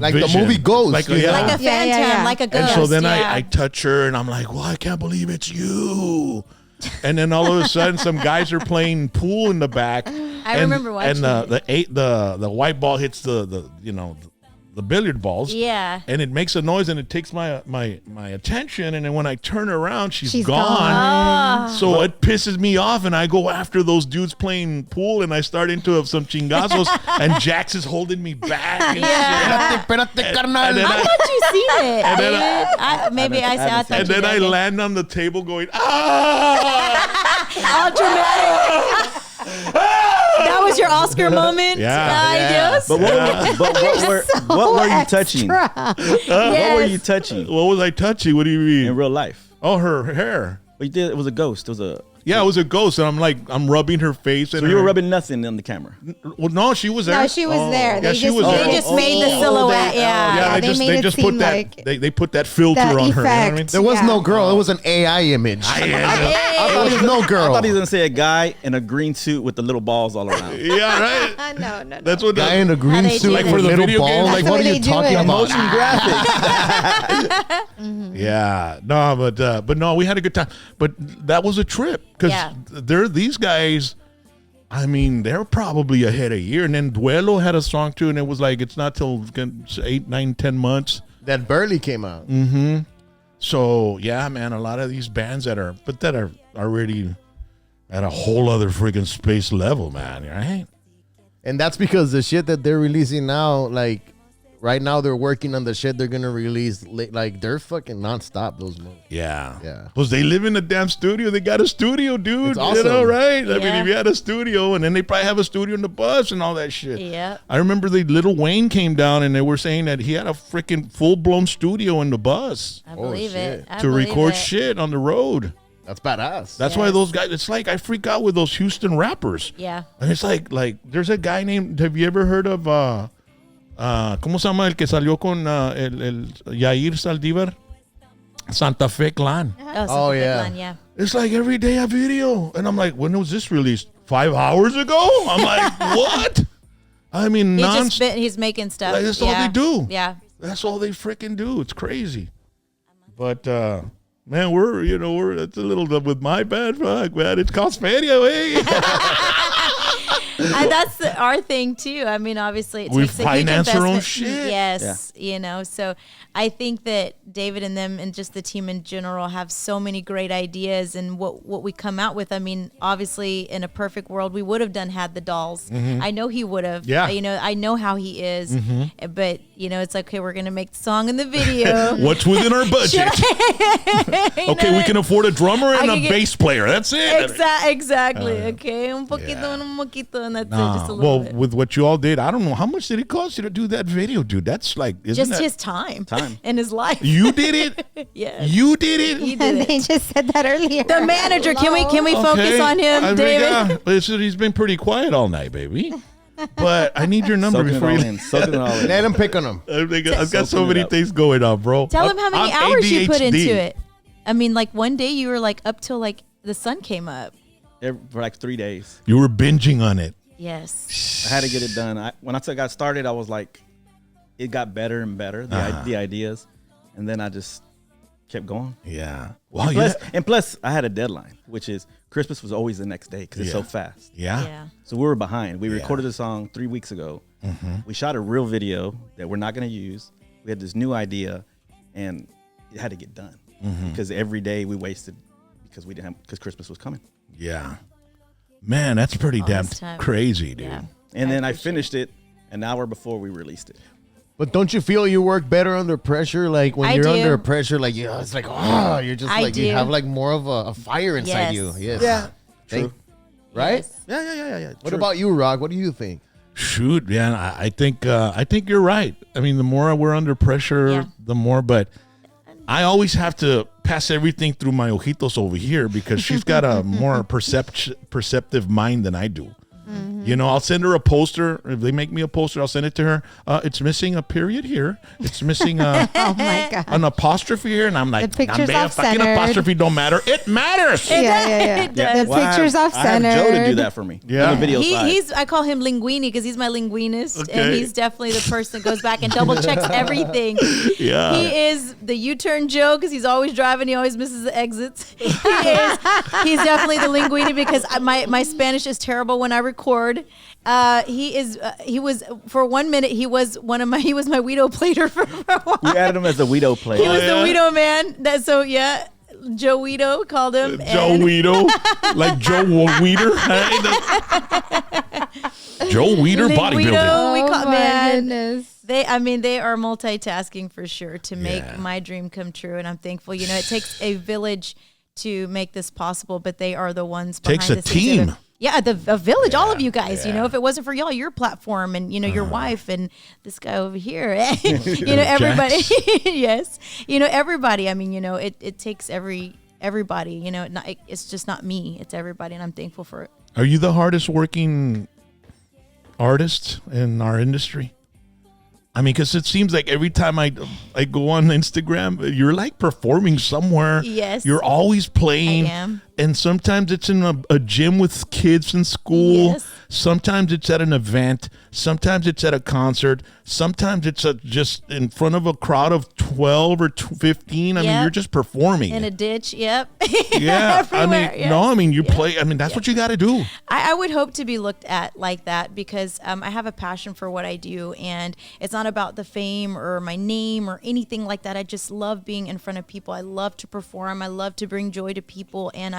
Like the Vision. movie Ghost, Like, you know? yeah. Like a Yeah, phantom, yeah, yeah. like a And ghost. so then yeah. I touch her, and I'm like, well, I can't believe it's you. And then all of a sudden, some guys are playing pool in the back. I remember watching And it. the white ball hits the billiard balls. Yeah. And it makes a noise, and it takes my attention. And then when I turn around, she's She's gone. Ah. So it pisses me off, and I go after those dudes playing pool, and I start into some chingazos, and Jax is holding me back. And Yeah. Espérate, carnal. And then I thought you seen it. And then Maybe I haven't thought and you then I did. land on the table going, ah! All dramatic. That was your Oscar moment. Yeah. Ay, Yeah. Dios. But what were you touching? What were Yes. you touching What was I touching? What do you mean? in real life? Oh, her hair. But you did. It was a ghost. It was a. Yeah, it was a ghost, and I'm rubbing her face. And So you were rubbing nothing on the camera. Well, no, she was there. No, she was there. Yeah, They she just, was there. They just made the silhouette. Yeah. Yeah, they made it just seem put that. like They put that filter that on her. You know what I mean? effect. There was Yeah. no girl. It was an AI image. There was no I girl. thought he was gonna say a guy in a green suit with the little balls all around. Yeah, right. No. That's what. Guy in a green they suit do with it. Like for the little video game, balls. like, Like, what the are way you they do talking it. about? Motion graphics. Yeah, no, but no, we had a good time. But that was a trip because Yeah. these guys. I mean, they're probably ahead a year. And then Duelo had a song too, and it was like it's not till 8, 9, 10 months. That barely came out. So yeah, man, a lot of these bands that are already at a whole other freaking space level, man. Right? And that's because the shit that they're releasing now, like right now, they're working on the shit they're gonna release. Like they're fucking nonstop. Those movies. Yeah. Yeah. Because they live in a damn studio. They got a studio, dude. It's You know, awesome. right? I mean, Yeah. if you had a studio, and then they probably have a studio in the bus and all that shit. Yeah. I remember the Little Wayne came down, and they were saying that he had a freaking full blown studio in the bus I believe it. shit. I to believe record it. shit on the road. That's badass. That's why Yes. those guys. It's like I freak out with those Houston rappers. Yeah. And it's like there's a guy named. Have you ever heard of ¿cómo se llama el que salió con el Yair Saldívar? Santa Fe Clan. Oh, yeah. yeah. It's like every day a video, and I'm like, when was this released? 5 hours ago? I'm like, what? I mean, He's making stuff. Like, that's all Yeah. they do. Yeah. That's all they freaking do. It's crazy. But man, we're it's a little with my bad fuck, man. It's Cosmedia, eh? That's our thing too. I mean, obviously, it We takes a huge finance our own investment. shit. Yes, so I think that David and them and just the team in general have so many great ideas, and what we come out with. I mean, obviously, in a perfect world, we would have had the dolls. I know he would have. Yeah. I know how he is, but it's like, okay, we're gonna make the song and the video. What's within our budget? Okay, we can afford a drummer and I a can get- bass player. That's it. Exactly. Okay, un poquito. and that's it, just a little well, bit. with what you all did, I don't know how much did it cost you to do that video, dude. That's like, isn't Just that, his time and his life. You did it. Yes. You did it. He did They it. just said that earlier. The manager. Can we focus on him, I mean, David? yeah, listen, he's been pretty quiet all night, baby. But I need your number Soaking it before all you. in. Soaking it all in. Let him pick on him. I've got so Soaking it many up. things going on, bro. Tell him how many I'm hours you put ADHD. into it. I mean, like one day you were like up till like the sun came up. For like 3 days. You were binging on it. Yes. I had to get it done. When I got started, I was like, it got better and better, the ideas. And then I just kept going. Yeah. Wow. And plus, I had a deadline, which is Christmas was always the next day because it's so fast. Yeah. Yeah. So we were behind. We recorded the song 3 weeks ago. We shot a real video that we're not going to use. We had this new idea, and it had to get done because every day we wasted because Christmas was coming. Yeah. Man, that's pretty All damn this time. crazy, dude. Yeah. And then I appreciate finished it an hour before we released it. But don't you feel you work better under pressure? Like when I you're do. under pressure, like it's like you're just I like you do. have like more of a fire inside Yes. you. Yes. Yeah. Think- True. Right? Yes. Yeah. What True. about you, Rock? What do you think? Shoot, man, I think you're right. I mean, the more we're under pressure, Yeah. the more. But I always have to pass everything through my ojitos over here because she's got a more perceptive mind than I do. You know, I'll send her a poster. If they make me a poster, I'll send it to her. It's missing a period here. It's missing Oh my God. an apostrophe here, and I'm like, The picture's "Nah, man, fucking off-centered." apostrophe don't matter. It matters. Yeah. It does. The picture's I have off-centered. Joe to do that for me. Yeah. On the video side. I call him linguini because he's my linguinist, and Okay. he's definitely the person that goes back and double checks everything. Yeah. He is the U-turn Joe because he's always driving. He always misses the exits. He's definitely the linguini because my Spanish is terrible when I record. He was for 1 minute. He was my Weedo plater for a while. We added him as the Weedo player. He was yeah? the Weedo man. Joe Weedo called him. Joe and- Weedo, like Joe Weeder. Joe Weeder bodybuilding. Linguido, we Oh call my man. goodness. They are multitasking for sure to make my dream come true, and I'm thankful. You know, it takes a village to make this possible, but they are the ones behind Takes a the scenes that team. are- Yeah, a village, all of you guys. You know, if it wasn't for y'all, your platform, and you know, your wife, and this guy over here, you know, everybody. Yes, you know, everybody. I mean, you know, it takes everybody. You know, it's just not me; it's everybody, and I'm thankful for it. Are you the hardest working artist in our industry? I mean, because it seems like every time I go on Instagram, you're like performing somewhere. Yes. You're always playing. I am. And sometimes it's in a gym with kids in school. Yes. Sometimes it's at an event. Sometimes it's at a concert. Sometimes it's just in front of a crowd of 12 or 15. I mean, Yep. you're just performing. In a ditch, yep. yeah. I mean, Everywhere, yes. no, I mean, you play. I mean, that's what you got to do. I would hope to be looked at like that because I have a passion for what I do, and it's not about the fame or my name or anything like that. I just love being in front of people. I love to perform. I love to bring joy to people, and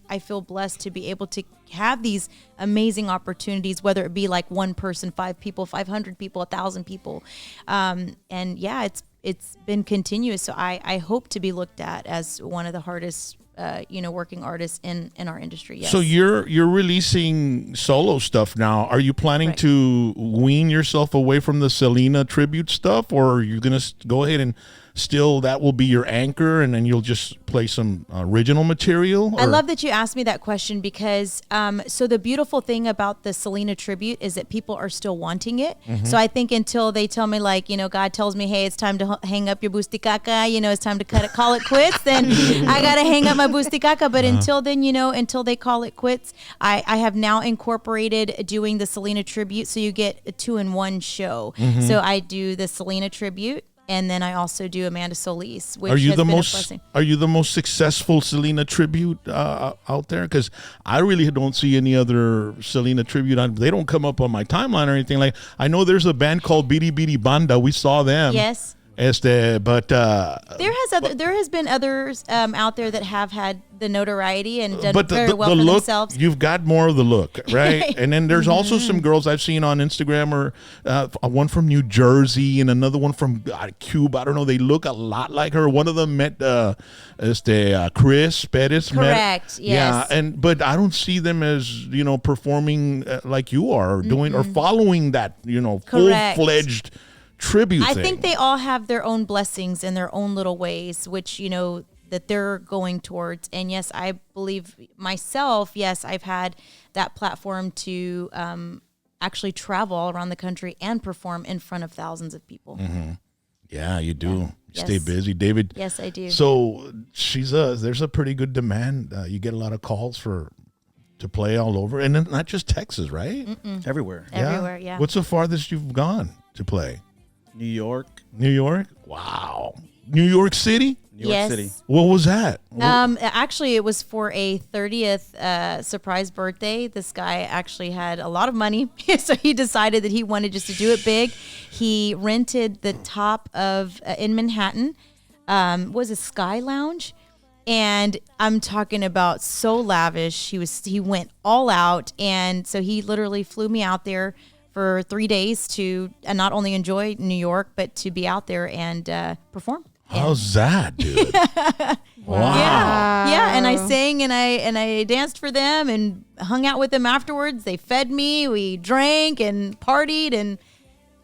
I feel blessed to be able to have these amazing opportunities, whether it be like one person, 5 people, 500 people, 1,000 people. And yeah, it's been continuous. So I hope to be looked at as one of the hardest working artists in our industry. Yes. So you're releasing solo stuff now. Are you planning Right. to wean yourself away from the Selena tribute stuff, or are you gonna go ahead and still that will be your anchor, and then you'll just play some original material? I or- love that you asked me that question because so the beautiful thing about the Selena tribute is that people are still wanting it. So I think until they tell me, like, you know, God tells me, hey, it's time to hang up your busticaca, you know, it's time to call it quits, then I got to hang up my busticaca. But until then, you know, until they call it quits, I have now incorporated doing the Selena tribute. So you get a 2-in-1 show. So I do the Selena tribute, and then I also do Amanda Solis, which Are you has the been a most? blessing. Are you the most successful Selena tribute out there? Because I really don't see any other Selena tribute. They don't come up on my timeline or anything. Like, I know there's a band called Bidi Bidi Banda. We saw them. Yes. But there has been others out there that have had the notoriety and done but very well for look, themselves. you've got more of the look, right? And then there's also some girls I've seen on Instagram, or one from New Jersey and another one from Cuba. I don't know. They look a lot like her. One of them met Chris Perez. Correct. Yes. Yeah, but I don't see them as performing like you are, or doing or following that full-fledged tribute I thing. think they all have their own blessings in their own little ways, which that they're going towards. And yes, I believe myself, yes, I've had that platform to actually travel all around the country and perform in front of thousands of people. Mm-hmm. Yeah, you do. You Yes. stay busy, David. Yes, I do. So there's a pretty good demand. You get a lot of calls to play all over, and then not just Texas, right? Everywhere. Everywhere, yeah. What's the farthest you've gone to play? New York. New York? Wow. New York City? New York City. What was that? Actually, it was for a 30th surprise birthday. This guy actually had a lot of money, so he decided that he wanted just to do it big. He rented the top of in Manhattan, was a Sky Lounge, and I'm talking about so lavish. He went all out, and so he literally flew me out there for 3 days to not only enjoy New York, but to be out there and perform. How's that, dude? Wow. Yeah, and I sang and I danced for them and hung out with them afterwards. They fed me, we drank and partied and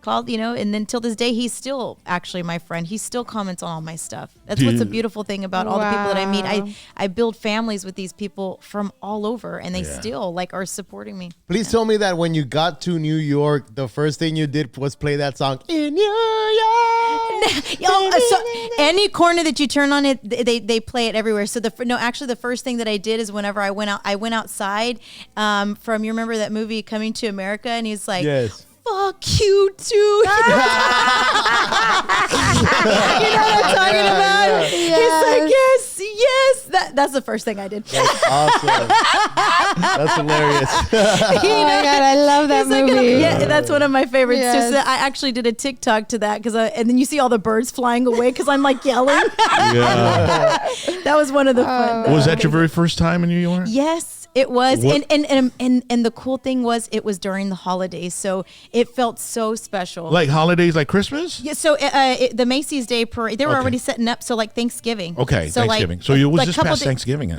called, and then till this day, he's still actually my friend. He still comments on all my stuff. That's what's a beautiful thing about all the people that I meet. I build families with these people from all over, and they still are supporting me. Please tell me that when you got to New York, the first thing you did was play that song in New York. So any corner that you turn on it, they play it everywhere. So actually the first thing that I did is whenever I went outside from, you remember that movie Coming to America, and he's like, yes. Fuck you too. You know what I'm talking about? Yes. He's like, yes. That's the first thing I did. That's awesome. That's hilarious. Oh my God, I love that movie. That's one of my favorites. Yes. So I actually did a TikTok to that and then you see all the birds flying away because I'm yelling. Yeah. That was one of the fun. Was that your very first time in New York? Yes. It was, What? and the cool thing was it was during the holidays, so it felt so special. Like holidays, like Christmas? Yeah, so the Macy's Day Parade, they were already setting up, so Thanksgiving. Okay, so Thanksgiving. So it was just couple past days- Thanksgiving.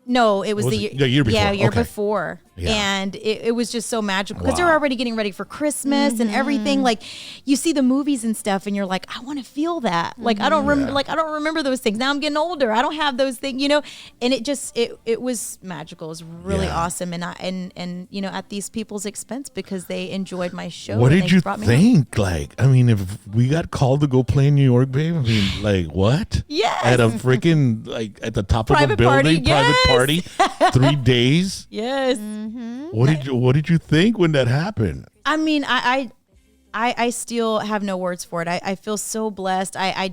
No, it was Was the it the year before? Yeah, year Okay. before. Yeah. And it was just so magical because they Wow. were already getting ready for Christmas and everything. Like you see the movies and stuff, and you're like, I want to feel that. Like I don't remember those things. Now I'm getting older. I don't have those things, And it just it was magical. It was really awesome, and at these people's expense because they enjoyed my show. What and did they you brought me think? If we got called to go play in New York, babe, what? Yes. At a freaking, at the top of a Private building, party, private party, 3 days. Yes. What did you think when that happened? I mean, I still have no words for it. I feel so blessed. I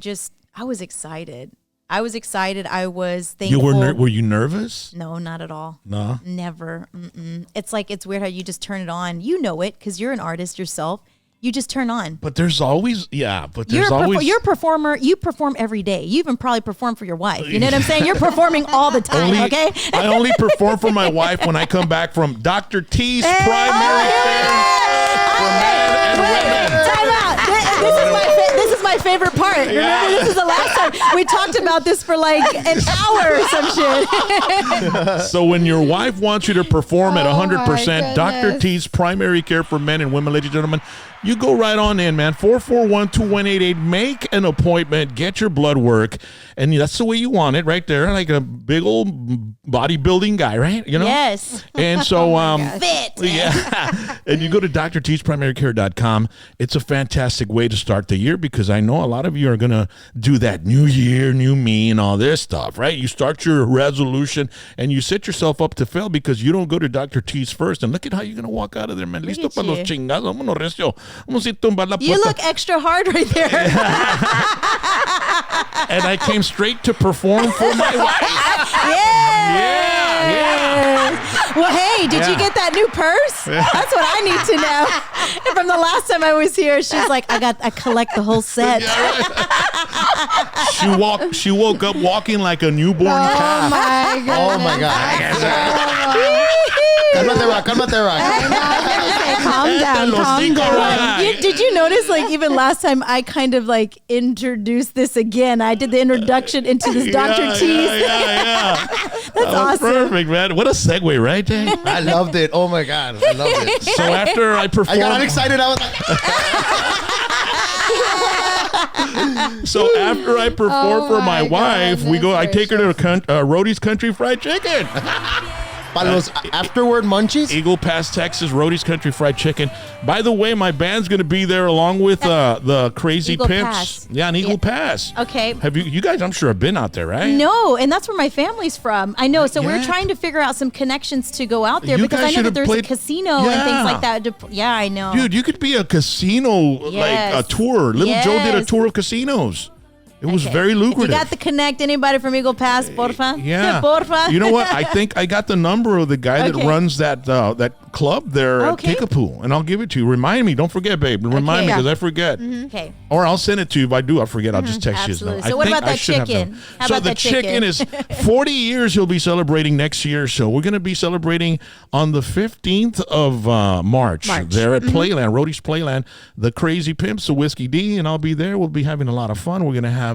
was excited. I was thankful. Were you nervous? No, not at all. No. Never. Mm-mm. It's weird how you just turn it on. You know it because you're an artist yourself. You just turn on. But there's always, you're a performer. You perform every day. You even probably perform for your wife. You know what I'm saying? You're performing all the time, okay? I only perform for my wife when I come back from Dr. T's primary care for men and women. Time out. This is my favorite part. Remember, this is the last time we talked about this for an hour or some shit. So when your wife wants you to perform at Oh, 100%, my Dr. goodness. T's primary care for men and women, ladies and gentlemen, you go right on in, man. 441-2188. Make an appointment. Get your blood work. And that's the way you want it right there. Like a big old bodybuilding guy, right? Yes. And so, Fit. yeah. And you go to drtsprimary.care.com. It's a fantastic way to start the year because I know a lot of you are going to do that new year, new me, and all this stuff, right? You start your resolution and you set yourself up to fail because you don't go to Dr. T's first. And look at how you're going to walk out of there, man. Look Listo at para los you. chingados. Vámonos, recio. Vamos a ir tumbar la You puerta. look extra hard right there. And I came straight to perform for my wife. Yeah. Yeah. Well, hey, did you get that new purse? That's what I need to know. And from the last time I was here, she's like, I collect the whole set. She woke up walking like a newborn calf. my God. Oh my God. Cálmate, Rock. Cálmate, Rock. Calm down. Calm down. Did you notice, like, even last time I kind of like introduced this again? I did the introduction into this Dr. T's. Yeah. That's awesome. Perfect, man. What a segue, right, Jay? I loved it. Oh my God. I loved it. So after I performed, I got all excited. I was like, so after I perform for my wife, we go. I take her to Rhodey's Country Fried Chicken. para los afterward munchies. Eagle Pass, Texas, Rhodey's Country Fried Chicken. By the way, my band's going to be there along with the Crazy Eagle Pimps. Pass. Yeah, an Eagle Pass. Okay. Have you guys? I'm sure have been out there, right? No, and that's where my family's from. I know. So we're Yeah. trying to figure out some connections to go out there You because guys I know should that have there's played- a casino and things like that. Yeah, I know. Dude, you could be a casino, like Yes. a tour. Little Joe did a Yes. tour of casinos. It was Okay. very lucrative. If you got the connect, anybody from Eagle Pass, porfa? Yeah. Porfa? You know what? I think I got the number of the guy that Okay. runs that club there Okay. at Kickapoo, and I'll give it to you. Remind me. Don't forget, babe. Remind me Okay. because I forget. Okay. Or I'll send it to you. If I do, I forget. I'll just text Absolutely. you. So what think about I that should have chicken? them. How So about the that chicken? is 40 years he'll be celebrating next year. So we're going to be celebrating on the 15th of March. There at Playland, Rhodey's Playland, the Crazy Pimps, the Whiskey D, and I'll be there. We'll be having a lot of fun. We're going to have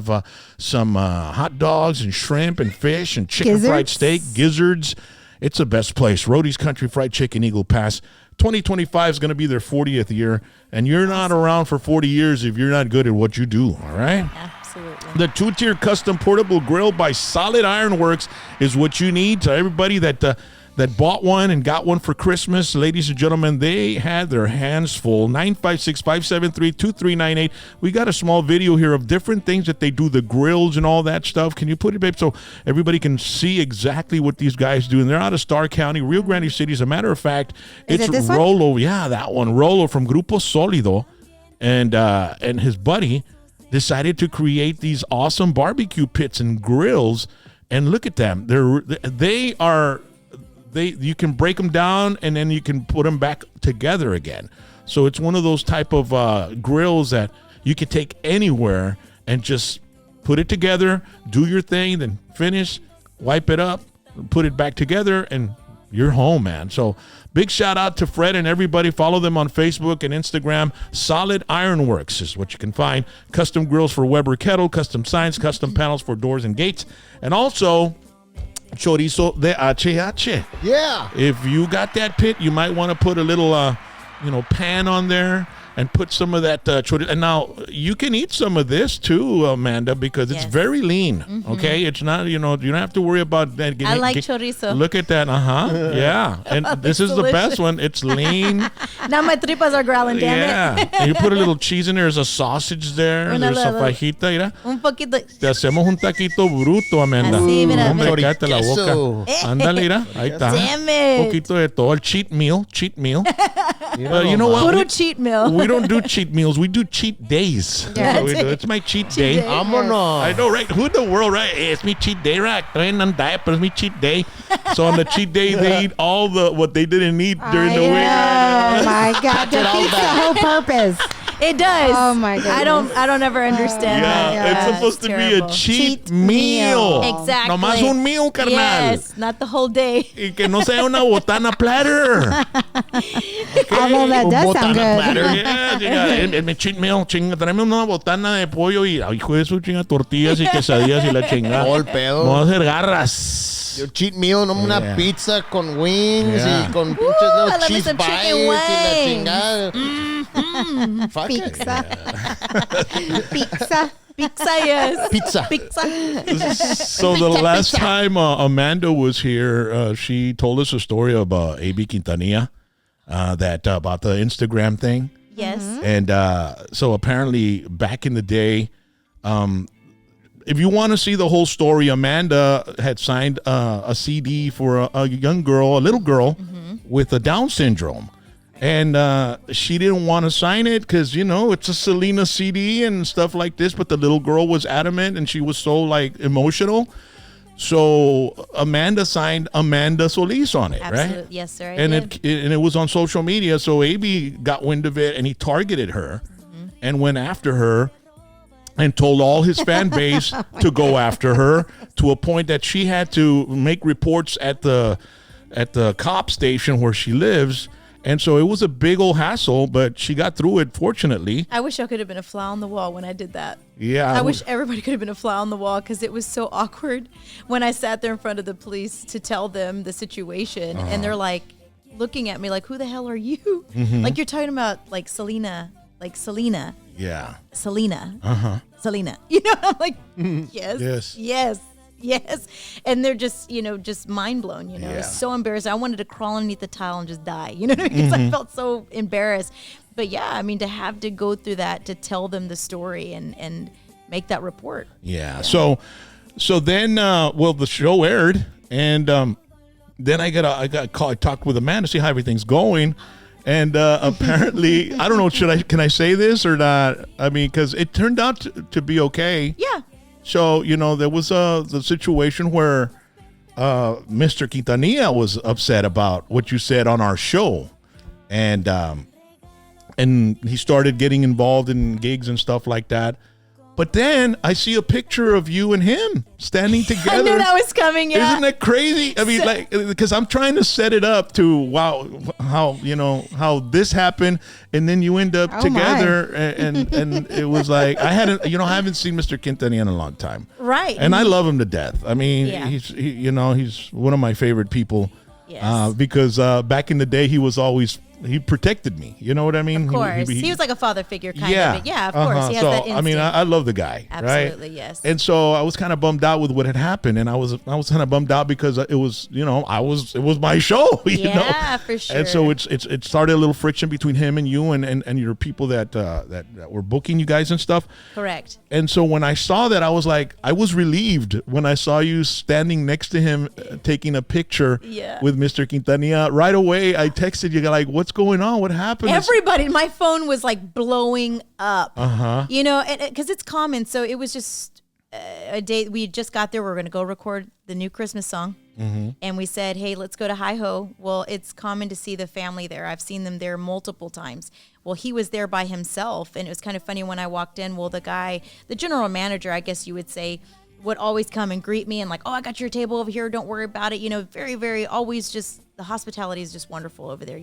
some hot dogs and shrimp and fish and chicken fried Gizzards? steak, gizzards. It's the best place. Rhodey's Country Fried Chicken, Eagle Pass. 2025 is going to be their 40th year, and you're not around for 40 years if you're not good at what you do, all right? Absolutely. The two-tier custom portable grill by Solid Ironworks is what you need. To everybody that bought one and got one for Christmas, ladies and gentlemen, they had their hands full. 956-573-2398. We got a small video here of different things that they do, the grills and all that stuff. Can you put it, babe, so everybody can see exactly what these guys do? And they're out of Star County, Rio Grande City. As a matter of fact, Is it's it this one? Rolo. Yeah, that one. Rolo from Grupo Solido and his buddy decided to create these awesome barbecue pits and grills. And look at them. You can break them down and then you can put them back together again. So it's one of those type of grills that you can take anywhere and just put it together, do your thing, then finish, wipe it up, put it back together, and you're home, man. So big shout out to Fred and everybody. Follow them on Facebook and Instagram. Solid Ironworks is what you can find. Custom grills for Weber Kettle, custom signs, custom panels for doors and gates, and also chorizo de HH. Yeah. If you got that pit, you might want to put a little, pan on there and put some of that chorizo. And now you can eat some of this too, Amanda, because it's Yes. very lean. Okay, it's not. You don't have to worry about that. I like chorizo. Look at that. Yeah, and this is the best one. It's lean. Now my tripas are growling, damn Yeah, it. and you put a little cheese in there. There's a sausage there. Una There's a little- fajita. Mira. Un poquito. Te hacemos un taquito bruto, Amanda. Así, mira. Hombre, cállate la boca. Chorizo. Ándale, mira. Ahí está. Damn Un it. poquito de todo. El cheat meal. You know what? Puro cheat meal. We don't do cheat meals. We do cheat days. That's what we do. It's my cheat day. day. Vámonos. I know, right? Who in the world, right? Hey, it's me cheat day, right? I'm on diet, but it's me cheat day. So on the cheat day, they eat all what they didn't eat during the week. Oh my God, defeats the whole purpose. It does. Oh, my goodness. I don't ever understand that. Yeah, it's supposed to be a terrible. cheat Cheat meal. meal. Exactly. Nomás un meal, carnal. Yes, not the whole day. Y que no sea una botana platter. Although that does sound good. Es mi cheat meal. Chinga, tráeme una botana de pollo y ay, hijo de su chinga tortillas y quesadillas y la chingada. Todo el pedo. Vamos a hacer garras. Your cheat meal, no una Yeah. pizza con wings Yeah. y con pinches I little love me cheese some bites chicken y la wings. chingada. Fuck it. Pizza. Pizza. Pizza, yes. Pizza. Pizza. So the last time Amanda was here, she told us a story about A.B. Quintanilla, about the Instagram thing. Yes. And so apparently back in the day, if you want to see the whole story, Amanda had signed a CD for a young girl, a little girl with a Down syndrome. And she didn't want to sign it because, it's a Selena CD and stuff like this. But the little girl was adamant and she was so emotional. So Amanda signed Amanda Solis on it, Absolutely. right? Yes, sir. I And did. it was on social media. So AB got wind of it and he targeted her and went after her and told all his fan base to go after her, to a point that she had to make reports at the cop station where she lives. And so it was a big old hassle, but she got through it, fortunately. I wish I could have been a fly on the wall when I did that. Yeah. I wish everybody could have been a fly on the wall, because it was so awkward when I sat there in front of the police to tell them the situation. And they're like looking at me like, who the hell are you? Like, you're talking about like Selena. Yeah. Selena. Selena. You know, I'm like, yes. And they're just, just mind blown, Yeah. It's so embarrassing. I wanted to crawl underneath the tile and just die, you know what I mean? Because I felt so embarrassed. But yeah, I mean, to have to go through that, to tell them the story and make that report. Yeah. So then, the show aired, and then I got called. I talked with Amanda to see how everything's going, and apparently, I don't know. Can I say this or not? I mean, because it turned out to be okay. Yeah. So there was the situation where Mr. Quintanilla was upset about what you said on our show, and he started getting involved in gigs and stuff like that. But then I see a picture of you and him standing together. I knew that was coming. Yeah. Isn't that crazy? I mean, because I'm trying to set it up to how this happened, and then you end up together, and it was like I haven't seen Mr. Quintanilla in a long time, Right. And I love him to death. I mean, Yeah. he's one of my favorite people. Yes. Because back in the day, he protected me. You know what I mean? Of course. He was like a father figure kind of. Yeah, of course. He has so, that instinct. I mean, I love the guy. Absolutely, right? yes. And so I was kind of bummed out with what had happened, and I was kind of bummed out because it was, it was my show. Yeah, for sure. And so it started a little friction between him and you and your people that were booking you guys and stuff. Correct. And so when I saw that, I was relieved when I saw you standing next to him, taking a picture with Mr. Quintanilla. Right away, I texted you like, "What's going on? What happened?" Everybody, my phone was like blowing up. Because it's common. So it was just a day we just got there. We were going to go record the new Christmas song, and we said, "Hey, let's go to Hi-Ho." Well, it's common to see the family there. I've seen them there multiple times. Well, he was there by himself, and it was kind of funny when I walked in. Well, the general manager, I guess you would say, would always come and greet me and like, "Oh, I got your table over here. Don't worry about it." Very, very always just the hospitality is just wonderful over there.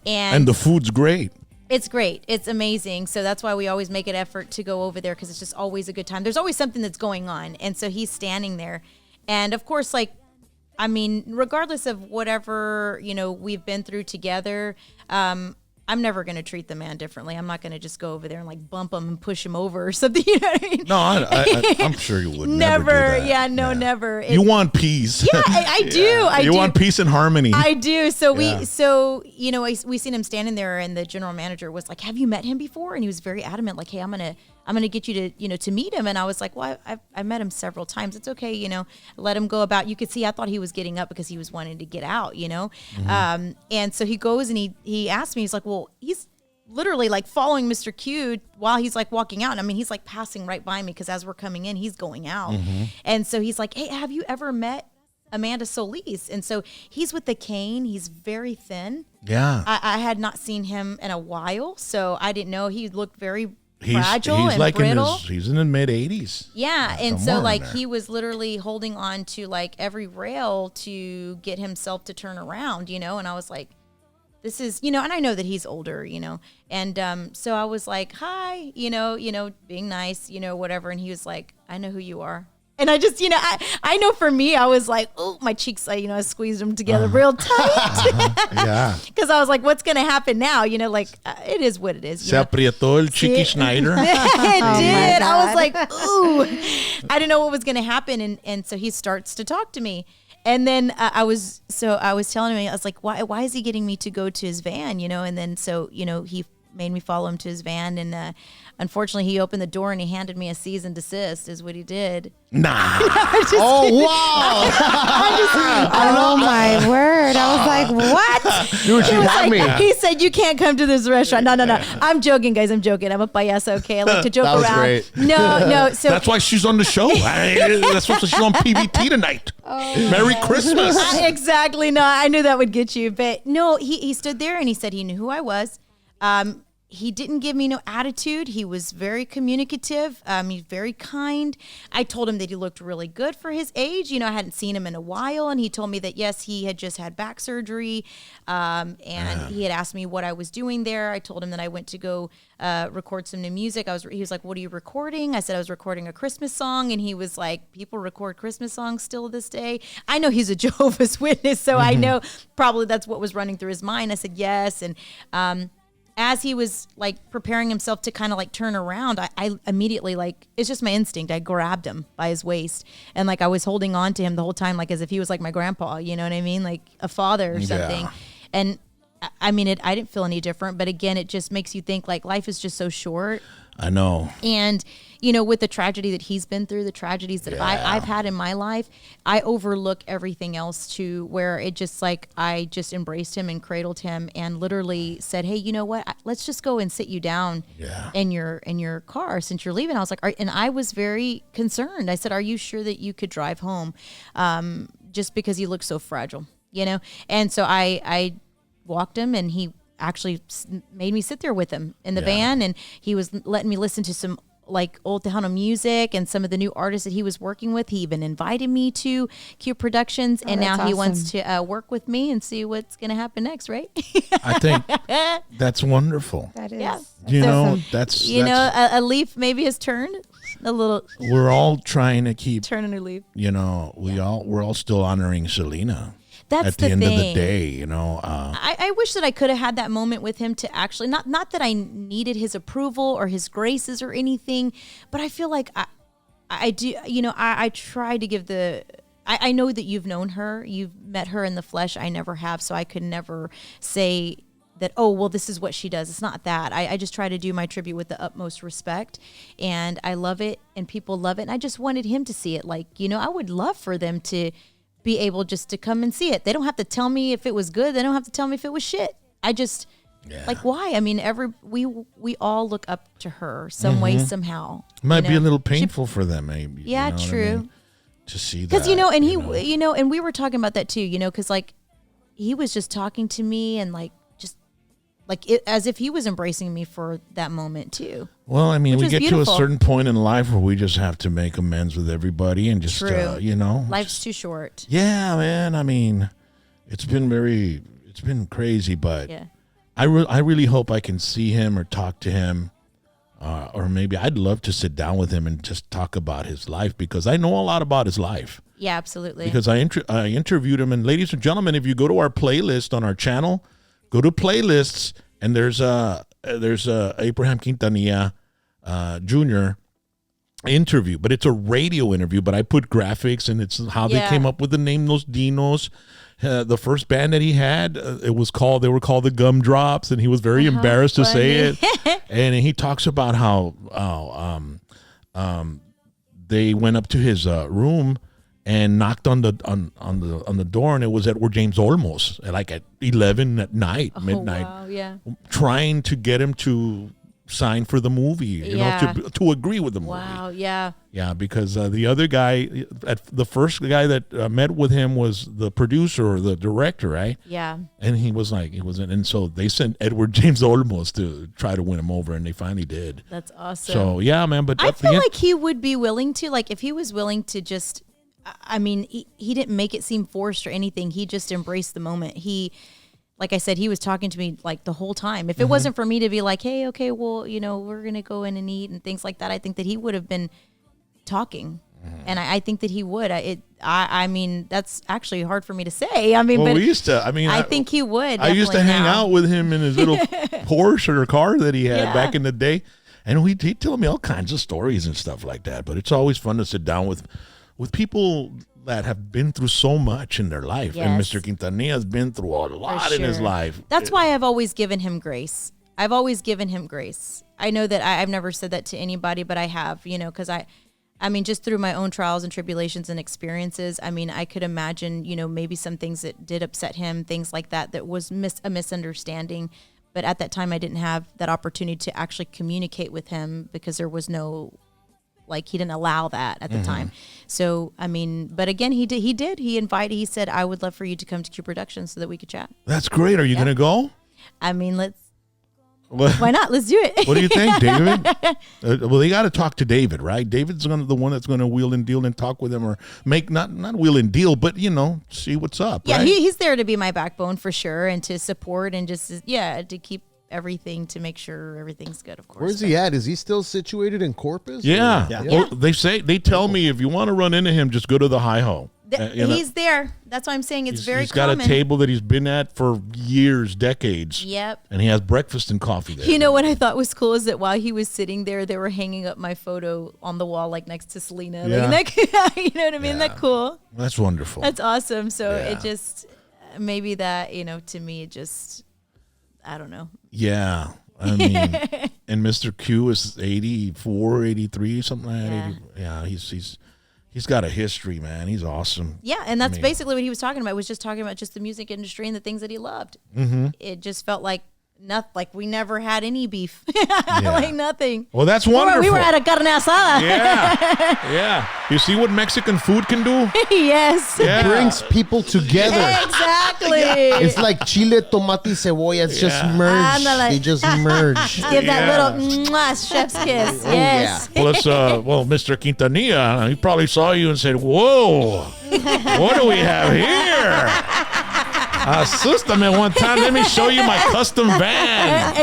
And the food's great. It's great. It's amazing. So that's why we always make an effort to go over there, because it's just always a good time. There's always something that's going on. And so he's standing there. And of course, regardless of whatever, we've been through together, I'm never going to treat the man differently. I'm not going to just go over there and like bump him and push him over or something. You know what I mean? No, I'm sure you would never do that. Yeah, no, never. You want peace. Yeah, I do. You want peace and harmony. I do. So we seen him standing there, and the general manager was like, "Have you met him before?" And he was very adamant, like, "Hey, I'm gonna get you to meet him." And I was like, "Well, I met him several times. It's okay, let him go about." You could see I thought he was getting up because he was wanting to get out, And so he goes and he asked me, he's like, "Well, he's literally like following Mr. Q while he's like walking out. And I mean, he's like passing right by me because as we're coming in, he's going out." And so he's like, "Hey, have you ever met Amanda Solis?" And so he's with the cane. He's very thin. Yeah. I had not seen him in a while, so I didn't know. He looked very fragile and like brittle. He's in the mid 80s. Yeah, and so like he was literally holding on to like every rail to get himself to turn around, and I was like, this is, and I know that he's older, and so I was like, "Hi," being nice, whatever, and he was like, "I know who you are." And I just, I know for me, I was like, oh, my cheeks, I squeezed them together real tight. Yeah. Because I was like, what's going to happen now? It is what it is. Se aprietó el Chiqui Schneider. It did. I was like, ooh. I didn't know what was going to happen. And so he starts to talk to me. And then I was telling him, I was like, why is he getting me to go to his van? And then so, he made me follow him to his van, and unfortunately he opened the door and he handed me a cease and desist is what he did. Nah. Oh wow! Oh my word! I was like, what? Dude, she had me. He said, "You can't come to this restaurant." No. I'm joking, guys. I'm joking. I'm a payaso. Okay, I like to joke That was around. great. No. So That's why she's on the show. That's why she's on PBT tonight. Merry Christmas. Exactly. No, I knew that would get you, but no. He stood there and he said he knew who I was. He didn't give me no attitude. He was very communicative. He's very kind. I told him that he looked really good for his age. I hadn't seen him in a while, and he told me that yes, he had just had back surgery, and he had asked me what I was doing there. I told him that I went to go record some new music. He was like, "What are you recording?" I said I was recording a Christmas song, and he was like, "People record Christmas songs still this day." I know he's a Jehovah's Witness, so I know probably that's what was running through his mind. I said yes, and as he was like preparing himself to kind of like turn around, I immediately, like, it's just my instinct. I grabbed him by his waist and like I was holding on to him the whole time, like as if he was like my grandpa, you know what I mean? Like a father or something. Yeah. And I mean, I didn't feel any different, but again, it just makes you think like life is just so short. I know. And, with the tragedy that he's been through, the tragedies that I've had in my life, I overlook everything else to where it just like, I just embraced him and cradled him and literally said, "Hey, you know what? Let's just go and sit you down in your car since you're leaving." I was like, and I was very concerned. I said, "Are you sure that you could drive home?" Just because you look so fragile, And so I walked him, and he actually made me sit there with him in the van, and he was letting me listen to some like old Tejano music and some of the new artists that he was working with. He even invited me to Q Productions, and now he wants to work with me and see what's going to happen next, right? I think that's wonderful. That is. Yeah. That's a leaf maybe has turned a little. we're all trying to keep, Turn a new leaf. we're all still honoring Selena. That's at the end thing. of the day, I wish that I could have had that moment with him to actually not that I needed his approval or his graces or anything, but I feel like I do. I try to give the. I know that you've known her, you've met her in the flesh. I never have, so I could never say that. Oh well, this is what she does. It's not that. I just try to do my tribute with the utmost respect, and I love it, and people love it, and I just wanted him to see it. Like I would love for them to be able just to come and see it. They don't have to tell me if it was good. They don't have to tell me if it was shit. I just like, why? I mean, we all look up to her some way, somehow. it might be a little painful for them, maybe. Yeah, you know what I true. mean? To see that, Because and he, and we were talking about that too. Because like he was just talking to me and like just like as if he was embracing me for that moment too. Well, I mean, Which we is get beautiful. to a certain point in life where we just have to make amends with everybody and just, True. Life's too short. Yeah, man. I mean, it's been crazy, but Yeah. I really hope I can see him or talk to him, or maybe I'd love to sit down with him and just talk about his life, because I know a lot about his life. Yeah, absolutely. Because I interviewed him, and ladies and gentlemen, if you go to our playlist on our channel, go to playlists, and there's Abraham Quintanilla Jr. interview, but it's a radio interview, but I put graphics, and it's how they came up with the name Los Dinos. The first band that he had, they were called the Gumdrops, and he was very embarrassed to say it. And he talks about how they went up to his room and knocked on the door, and it was Edward James Olmos at 11 at night, midnight, Wow, yeah. trying to get him to sign for the movie, you know, to agree with the movie. Wow, yeah. Yeah, because the other guy, the first guy that met with him was the producer or the director, right? Yeah. And he wasn't, and so they sent Edward James Olmos to try to win him over, and they finally did. That's awesome. So yeah, man. But I feel like he would be willing to, like, if he was willing to just, I mean, he didn't make it seem forced or anything. He just embraced the moment. Like I said, he was talking to me like the whole time. If it wasn't for me to be like, hey, okay, well, you know, we're going to go in and eat and things like that, I think that he would have been talking. And I think that he would. I mean, that's actually hard for me to say. I mean, well, but we used to. I mean, I think he would. I used to hang out with him in his little Porsche or car that he had back in the day, and he'd tell me all kinds of stories and stuff like that. But it's always fun to sit down with people that have been through so much in their life. And Mr. Quintanilla has been through a lot in his life. That's why I've always given him grace. I've always given him grace. I know that I've never said that to anybody, but I have, because I mean, just through my own trials and tribulations and experiences, I mean, I could imagine, maybe some things that did upset him, things like that was a misunderstanding. But at that time, I didn't have that opportunity to actually communicate with him because there was no, he didn't allow that at the time. So, I mean, but again, he did. He said, I would love for you to come to Q Productions so that we could chat. That's great. Are you going to go? I mean, why not? Let's do it. What do you think, David? Well, they got to talk to David, right? David's the one that's going to wheel and deal and talk with him, or make not wheel and deal, but see what's up. Yeah, right? he's there to be my backbone for sure, and to support and just to keep everything, to make sure everything's good. Of course. Where's he at? Is he still situated in Corpus? Yeah. Yeah. Well, they tell me if you want to run into him, just go to the Hi-Ho. He's there. That's why I'm saying it's very He's got common. a table that he's been at for years, decades. Yep. And he has breakfast and coffee there. You know what I thought was cool is that while he was sitting there, they were hanging up my photo on the wall, next to Selena. Yeah. You know what I mean? Isn't that cool? That's wonderful. That's awesome. So Yeah. it just, maybe that, to me, it just, I don't know. Yeah. I mean, and Mr. Q is 84, 83, something like that. Yeah. He's got a history, man. He's awesome. Yeah, and that's basically what he was talking about. Was just talking about just the music industry and the things that he loved. Mm-hmm. It just felt like nothing. Like we never had any beef. Yeah. Nothing. Well, that's wonderful. We were at a carne asada. Yeah. You see what Mexican food can do? Yes. Yeah. Brings people together. Exactly. It's like chile, tomate, y cebolla. It's just merged. Ándale. They just merge. Give that little chef's kiss. Oh, Yes. Well, it's Mr. Quintanilla, he probably saw you and said, "Whoa, what do we have here?" Asústame one time. Let me show you my custom van.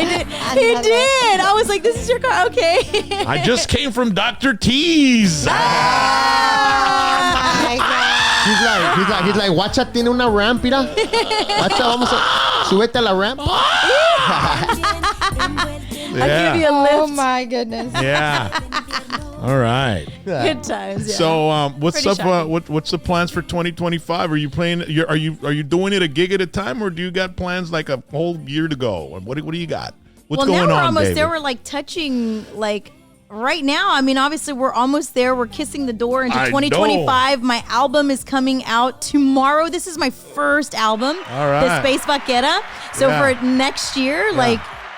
He did. I was like, "This is your car, okay?" I just came from Dr. T's. He's like, Guacha tiene una ramp, mira. Guacha, súbete a la ramp. I'll give you a lift. Oh my goodness. Yeah. All right. Good times. Yeah. So, what's Pretty up? shocking. What's the plans for 2025? Are you playing? Are you doing it a gig at a time, or do you got plans like a whole year to go? What do you got? What's going now we're on, almost David? there. We're touching right now. I mean, obviously, we're almost there. We're kissing the door into I 2025. My album is coming out tomorrow. This is my first album, All right. The Space Vaquera. So Yeah. for next year,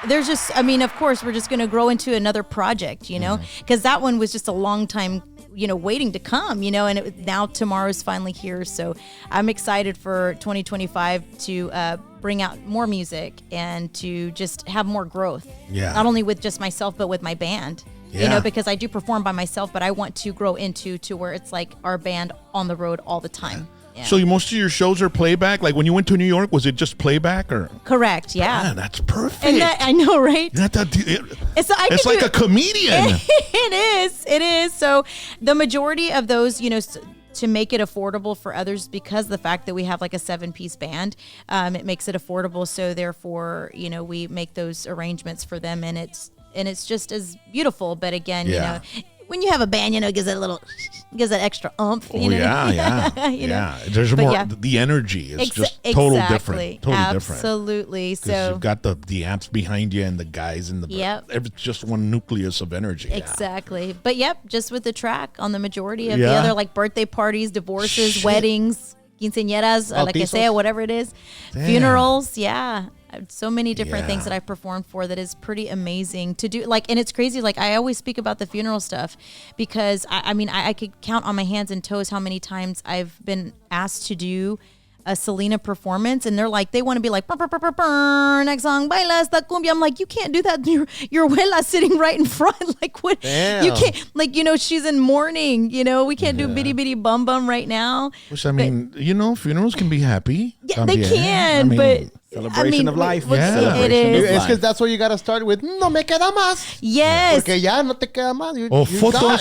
there's just, I mean, of course, we're just going to grow into another project, because that one was just a long time, waiting to come, and now tomorrow's finally here. So I'm excited for 2025 to bring out more music and to just have more growth. Yeah. Not only with just myself, but with my band. Yeah. Because I do perform by myself, but I want to grow to where it's like our band on the road all the time. Yeah. So most of your shows are playback? Like when you went to New York, was it just playback or? Correct, yeah. Man, that's perfect. And I know, right? It's like a comedian. It is. So the majority of those, to make it affordable for others, because of the fact that we have like a 7-piece band, it makes it affordable. So therefore, we make those arrangements for them, and it's just as beautiful. But again, when you have a band, it gives that extra oomph. Oh, yeah. There's But more. yeah. The energy is just total different. Totally different. Absolutely. Because So you've got the amps behind you and the guys in the Yep. It's just one nucleus of energy. exactly. But just with the track on the majority of the Yeah. other birthday parties, divorces, Shit. weddings, quinceañeras, la que sea, Bautizos. whatever it is, Damn. funerals, so many different Yeah. things that I've performed for that is pretty amazing to do. And it's crazy. I always speak about the funeral stuff because I could count on my hands and toes how many times I've been asked to do a Selena performance, and they want to be like, "Brr, brr, brr, brr, brr, next song, baila esta cumbia." I'm like, you can't do that. Your abuela sitting right in front. What? Damn. You can't. She's in mourning. We can't do bitty bitty bum bum right now. Which funerals can be happy. Yeah, they can, but Celebration of life. Yeah. It is. It's because that's what you got to start with. No me queda más. Yes. Porque ya no te queda más. Fotos.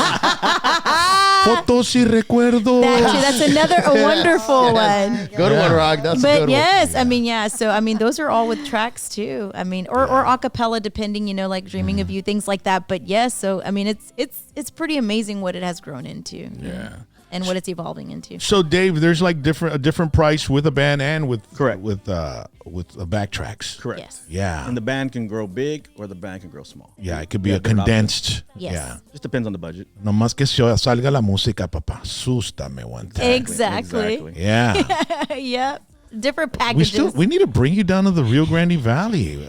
Fotos y recuerdos. That's another wonderful one. Good one, Rock. That's a But good yes, So those are all with tracks too. Or a cappella, depending. Like "Dreaming of You," things like that. But yes, so it's pretty amazing what it has grown into. Yeah. and what it's evolving into. So Dave, there's like a different price with a band and with Correct. with backtracks. Correct. Yes. Yeah. And the band can grow big or the band can grow small. Yeah, it could be Yeah, a different Yes. condensed. Yeah. Just depends on the budget. Nomás que salga la música, papá. Sústame one time. Exactly. Yeah. Yep. Different we packages. we need to bring you down to the Rio Grande Valley.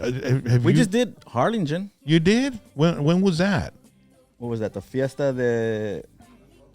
Have We you, just did Harlingen. You did? When was that? What was that? The Fiesta de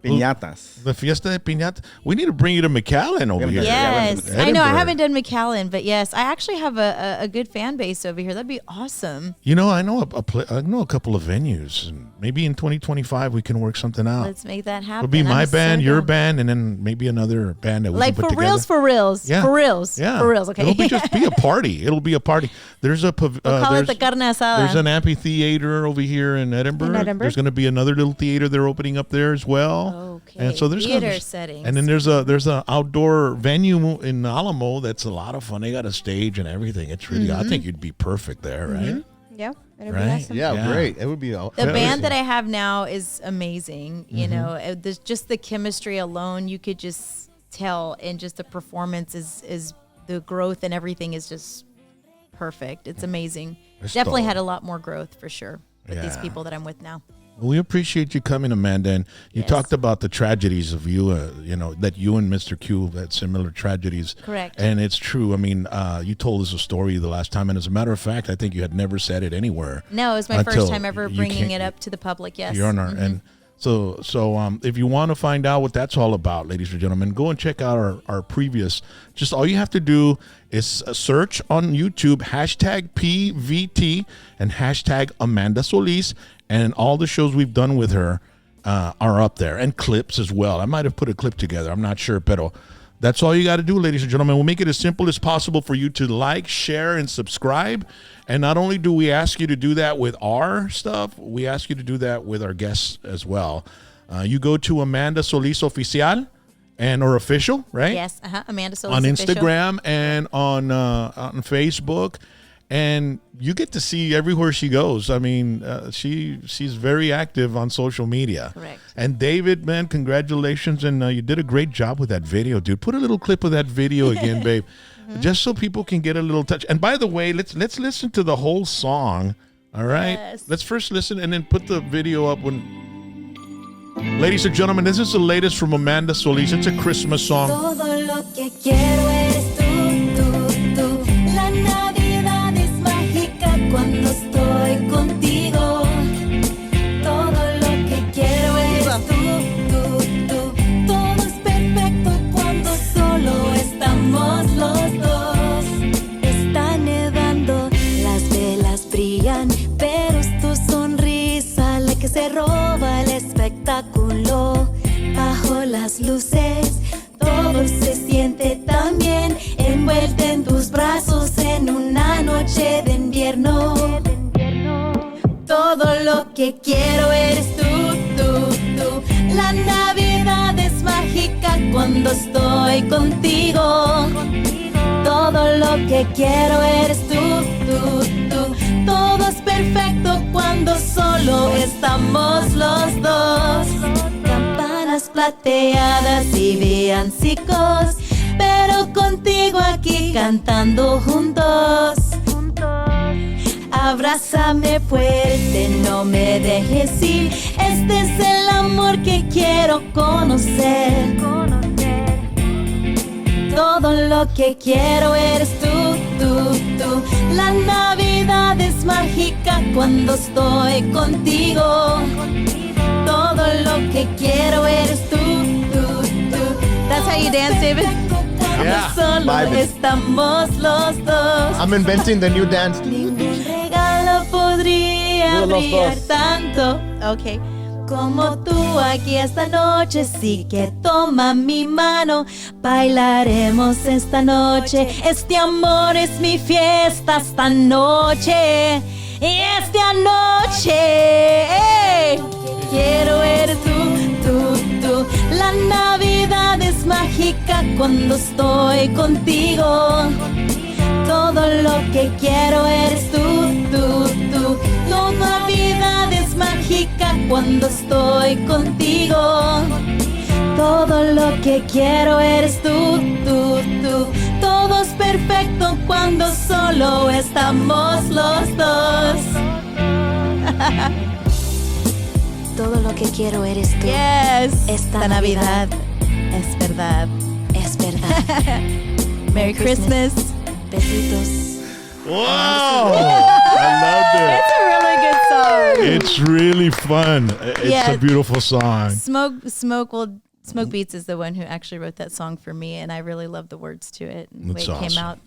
Piñatas. The Fiesta de Piñata. We need to bring you to McAllen over here. Yes, Edinburgh. I know. I haven't done McAllen, but yes, I actually have a good fan base over here. That'd be awesome. You know, I know a couple of venues, and maybe in 2025 we can work something out. Let's make that happen. It'll be my I'm band, so your down. band, and then maybe another band that we Like can put for together. reals, for reals, Yeah. for reals, Yeah, for reals. Okay, It'll be just be a party. It'll be a party. There's a we'll call it the carne asada. there's an amphitheater over here in Edinburgh. In Edinburgh? There's going to be another little theater they're opening up there as well. Okay, And so there's theater gonna be- settings. And then there's an outdoor venue in Alamo that's a lot of fun. They got a stage and everything. It's really I think you'd be perfect there, right? Yeah, it'll Right? be awesome. Yeah, Yeah. great. It would be The Yeah. band that I have now is amazing. You Mm-hmm. know, there's just the chemistry alone, you could just tell, and just the performance is the growth and everything is just perfect. It's amazing. It's Definitely dope. had a lot more growth for sure with these Yeah. people that I'm with now. Well, we appreciate you coming, Amanda. And you Yes. talked about the tragedies of you, that you and Mr. Q had similar tragedies. Correct. And it's true. I mean, you told us a story the last time. And as a matter of fact, I think you had never said it anywhere. No, it was my Until first time ever you bringing came- it up to the public. Yes. Your Honor. And so if you want to find out what that's all about, ladies and gentlemen, go and check out our previous. Just all you have to do is search on YouTube #PVT and #Amanda Solis, and all the shows we've done with her are up there, and clips as well. I might have put a clip together. I'm not sure, pero that's all you got to do, ladies and gentlemen. We'll make it as simple as possible for you to like, share, and subscribe. And not only do we ask you to do that with our stuff, we ask you to do that with our guests as well. You go to Amanda Solis Oficial or official, right? Yes. Amanda Solis On official. Instagram and on Facebook. And you get to see everywhere she goes. I mean, she's very active on social media. Correct. And David, man, congratulations. And you did a great job with that video, dude. Put a little clip of that video again, babe, just so people can get a little touch. And by the way, let's listen to the whole song. All right? Yes. Let's first listen and then put the video up when... Ladies and gentlemen, this is the latest from Amanda Solis. It's a Christmas song. Todo lo que quiero eres tú. La Navidad es mágica cuando estoy contigo. Todo lo que quiero eres tú. Todo es perfecto cuando solo estamos los dos. Está nevando, las velas brillan, pero es tu sonrisa la que se roba el espectáculo. Bajo las luces, todo se siente tan bien, envuelta en tus brazos en una noche de invierno. Todo lo que quiero eres tú. La Navidad es mágica cuando estoy contigo. Todo lo que quiero eres tú. Todo es perfecto cuando solo estamos los dos. Campanas plateadas y villancicos, pero contigo aquí cantando juntos. Abrázame fuerte, no me dejes ir. Este es el amor que quiero conocer. Todo lo que quiero eres tú. La Navidad es mágica cuando estoy contigo. Todo lo que quiero eres tú. That's how you dance, David? Yeah. Solo Vibing. estamos los dos. I'm inventing the new dance. Ningún regalo podría Uno de los brillar dos. tanto Okay. como tú aquí esta noche. Así que toma mi mano, bailaremos esta noche. Este amor es mi fiesta esta noche. Y esta noche quiero eres tú. La Navidad es mágica cuando estoy contigo. Todo lo que quiero eres tú. La Navidad es mágica cuando estoy contigo. Todo lo que quiero eres tú, tú, tú. Todo es perfecto cuando solo estamos los dos. Todo lo que quiero eres tú. Yes. Esta Navidad es verdad. es verdad. Merry Christmas. Besitos. Wow. I It's a really good song. loved it. It's really fun. It's Yeah. a beautiful song. Smoke Beats is the one who actually wrote that song for me, and I really love the words to it. And the way That's it came awesome.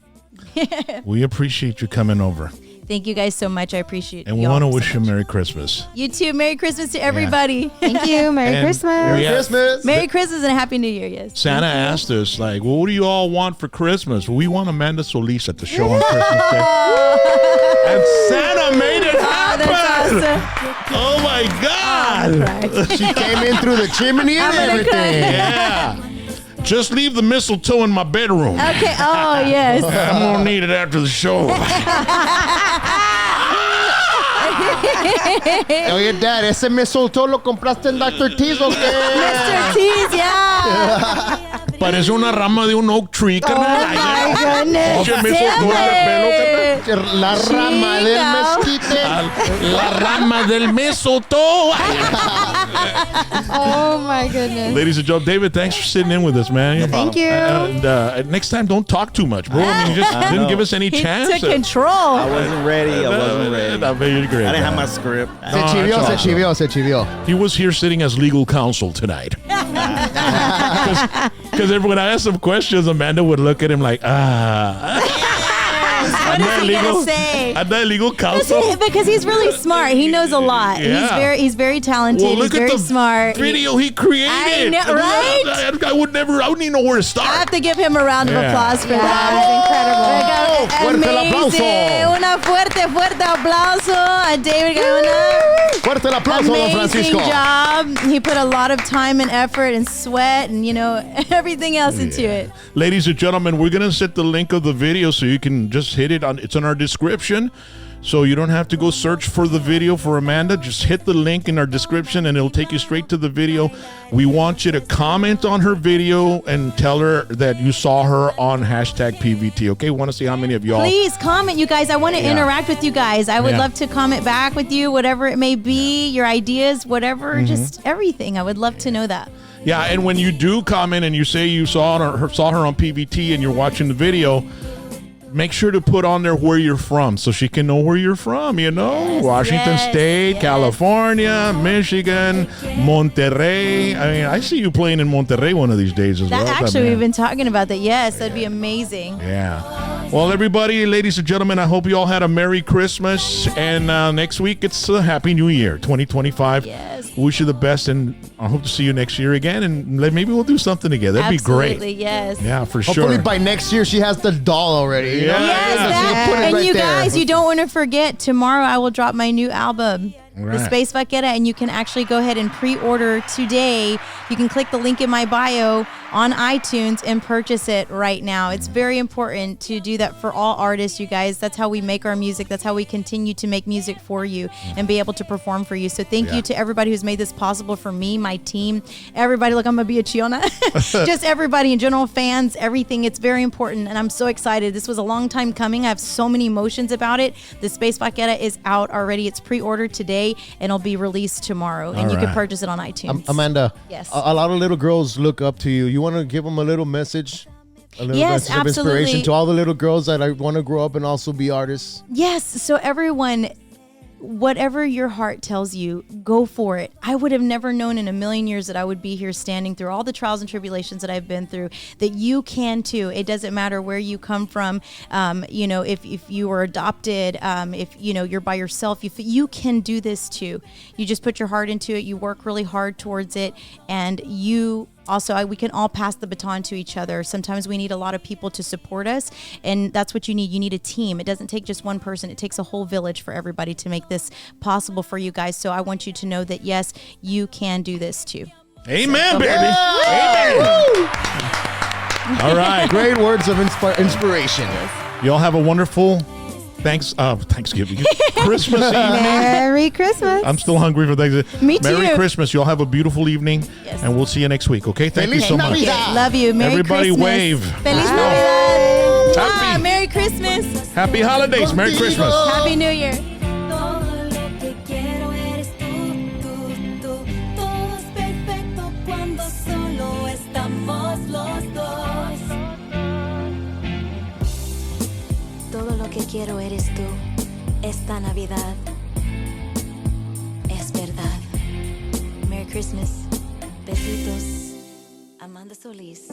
out. We appreciate you coming over. Thank you guys so much. I appreciate it. And we want to wish you Merry Christmas. You too. Merry Christmas to everybody. Thank you. Merry And Christmas. we have- Christmas. Merry Christmas and a Happy New Year. Yes. Santa asked us, like, well, what do you all want for Christmas? Well, we want Amanda Solis at the show on Christmas Day. And Santa made it happen. That's awesome. Oh, my God. She came in through the chimney and everything. Yeah. Just leave the mistletoe in my bedroom. Okay. Oh, yes. I'm going to need it after the show. Oye, Dad, ese mistletoe lo compraste en Dr. T's o qué? Mr. T's, yeah. Parece una rama de un oak tree, carnal. My goodness. Pinche mistletoe en el pelo, carnal. La rama del mezquite. La rama del mistletoe. Oh my goodness. Ladies and gentlemen, David, thanks for sitting in with us, man. Thank you. And next time, don't talk too much, bro. I mean, you just didn't give us any He chance. took control. I wasn't ready. I wasn't ready. I bet you're great. I didn't have man. my script. Se chivió, that's se chivió, se chivió. He was here sitting as legal counsel tonight. Because when I asked him questions, Amanda would look at him like, What is he gonna say? I'm not legal counsel. Because he's really smart. He knows a lot. Yeah. He's very talented. Well, He's look at very the smart. video he created. I know, right? I wouldn't even know where to I start. have to give him a round of Yeah. applause for That that. is incredible. Fuerte el aplauso. Amazing. Una fuerte aplauso a David Gaona. Fuerte el aplauso, don Amazing Francisco. job. He put a lot of time and effort and sweat and, everything else into it. Ladies and gentlemen, we're going to set the link of the video so you can just hit it on. It's in our description. So you don't have to go search for the video for Amanda. Just hit the link in our description and it'll take you straight to the video. We want you to comment on her video and tell her that you saw her on #PVT. Okay, we want to see how many of y'all. Please comment, you guys. I want to interact with you guys. I would Yeah. love to comment back with you, whatever it may be, your ideas, whatever, just everything. I would love to know that. Yeah, and when you do comment and you say you saw her on PVT and you're watching the video, make sure to put on there where you're from so she can know where you're from, Washington yes, State, yes. California, Michigan, Monterrey. I mean, I see you playing in Monterrey one of these days as well. That actually, man. we've been talking about that. Yes, that'd be amazing. Yeah. Well, everybody, ladies and gentlemen, I hope you all had a Merry Christmas. And next week, it's a Happy New Year, 2025. Yes. Wish you the best, and I hope to see you next year again. And maybe we'll do something together. That'd Absolutely, be great. yes. Yeah, for Hopefully sure. by next year she has the doll already. You know? Yeah. Yes, Yeah, that. put it And right you there. guys, you don't want to forget, tomorrow I will drop my new album, Right. The Space Vaquera, and you can actually go ahead and pre-order today. You can click the link in my bio on iTunes and purchase it right now. It's very important to do that for all artists, you guys. That's how we make our music. That's how we continue to make music for you and be able to perform for you. So thank you to everybody who's made this possible for me, my team, everybody. Look, I'm going to be a Chiona. Just everybody in general, fans, everything. It's very important, and I'm so excited. This was a long time coming. I have so many emotions about it. The Space Vaquera is out already. It's pre-ordered today, and it'll be released tomorrow. And you can right. purchase it on iTunes. Amanda, Yes. a lot of little girls look up to you. You want to give them a little message? A little Yes, message of inspiration absolutely. to all the little girls that want to grow up and also be artists? Yes. So everyone, whatever your heart tells you, go for it. I would have never known in a million years that I would be here standing through all the trials and tribulations that I've been through, that you can too. It doesn't matter where you come from. If you were adopted, if you're by yourself, you can do this too. You just put your heart into it. You work really hard towards it, and we can all pass the baton to each other. Sometimes we need a lot of people to support us, and that's what you need. You need a team. It doesn't take just one person. It takes a whole village for everybody to make this possible for you guys. So I want you to know that, yes, you can do this too. Amen, baby. Amen. All right. Great words of inspiration. Y'all have a wonderful Thanksgiving, Christmas evening. Merry Christmas. I'm still hungry for Thanksgiving. Me Merry too. Christmas. You all have a beautiful evening, Yes. and we'll see you next week. Okay? Thank you Feliz so much. Navidad. Love you. Merry Everybody Christmas. wave. Feliz Let's go. Navidad. Happy- Mwah. Merry Christmas. Happy holidays. Merry Contigo. Christmas. Happy New Year. Todo lo que quiero eres tú. Todo es perfecto cuando solo estamos los dos. Todo lo que quiero eres tú. Esta Navidad es verdad. Merry Christmas. Besitos. Amanda Solis.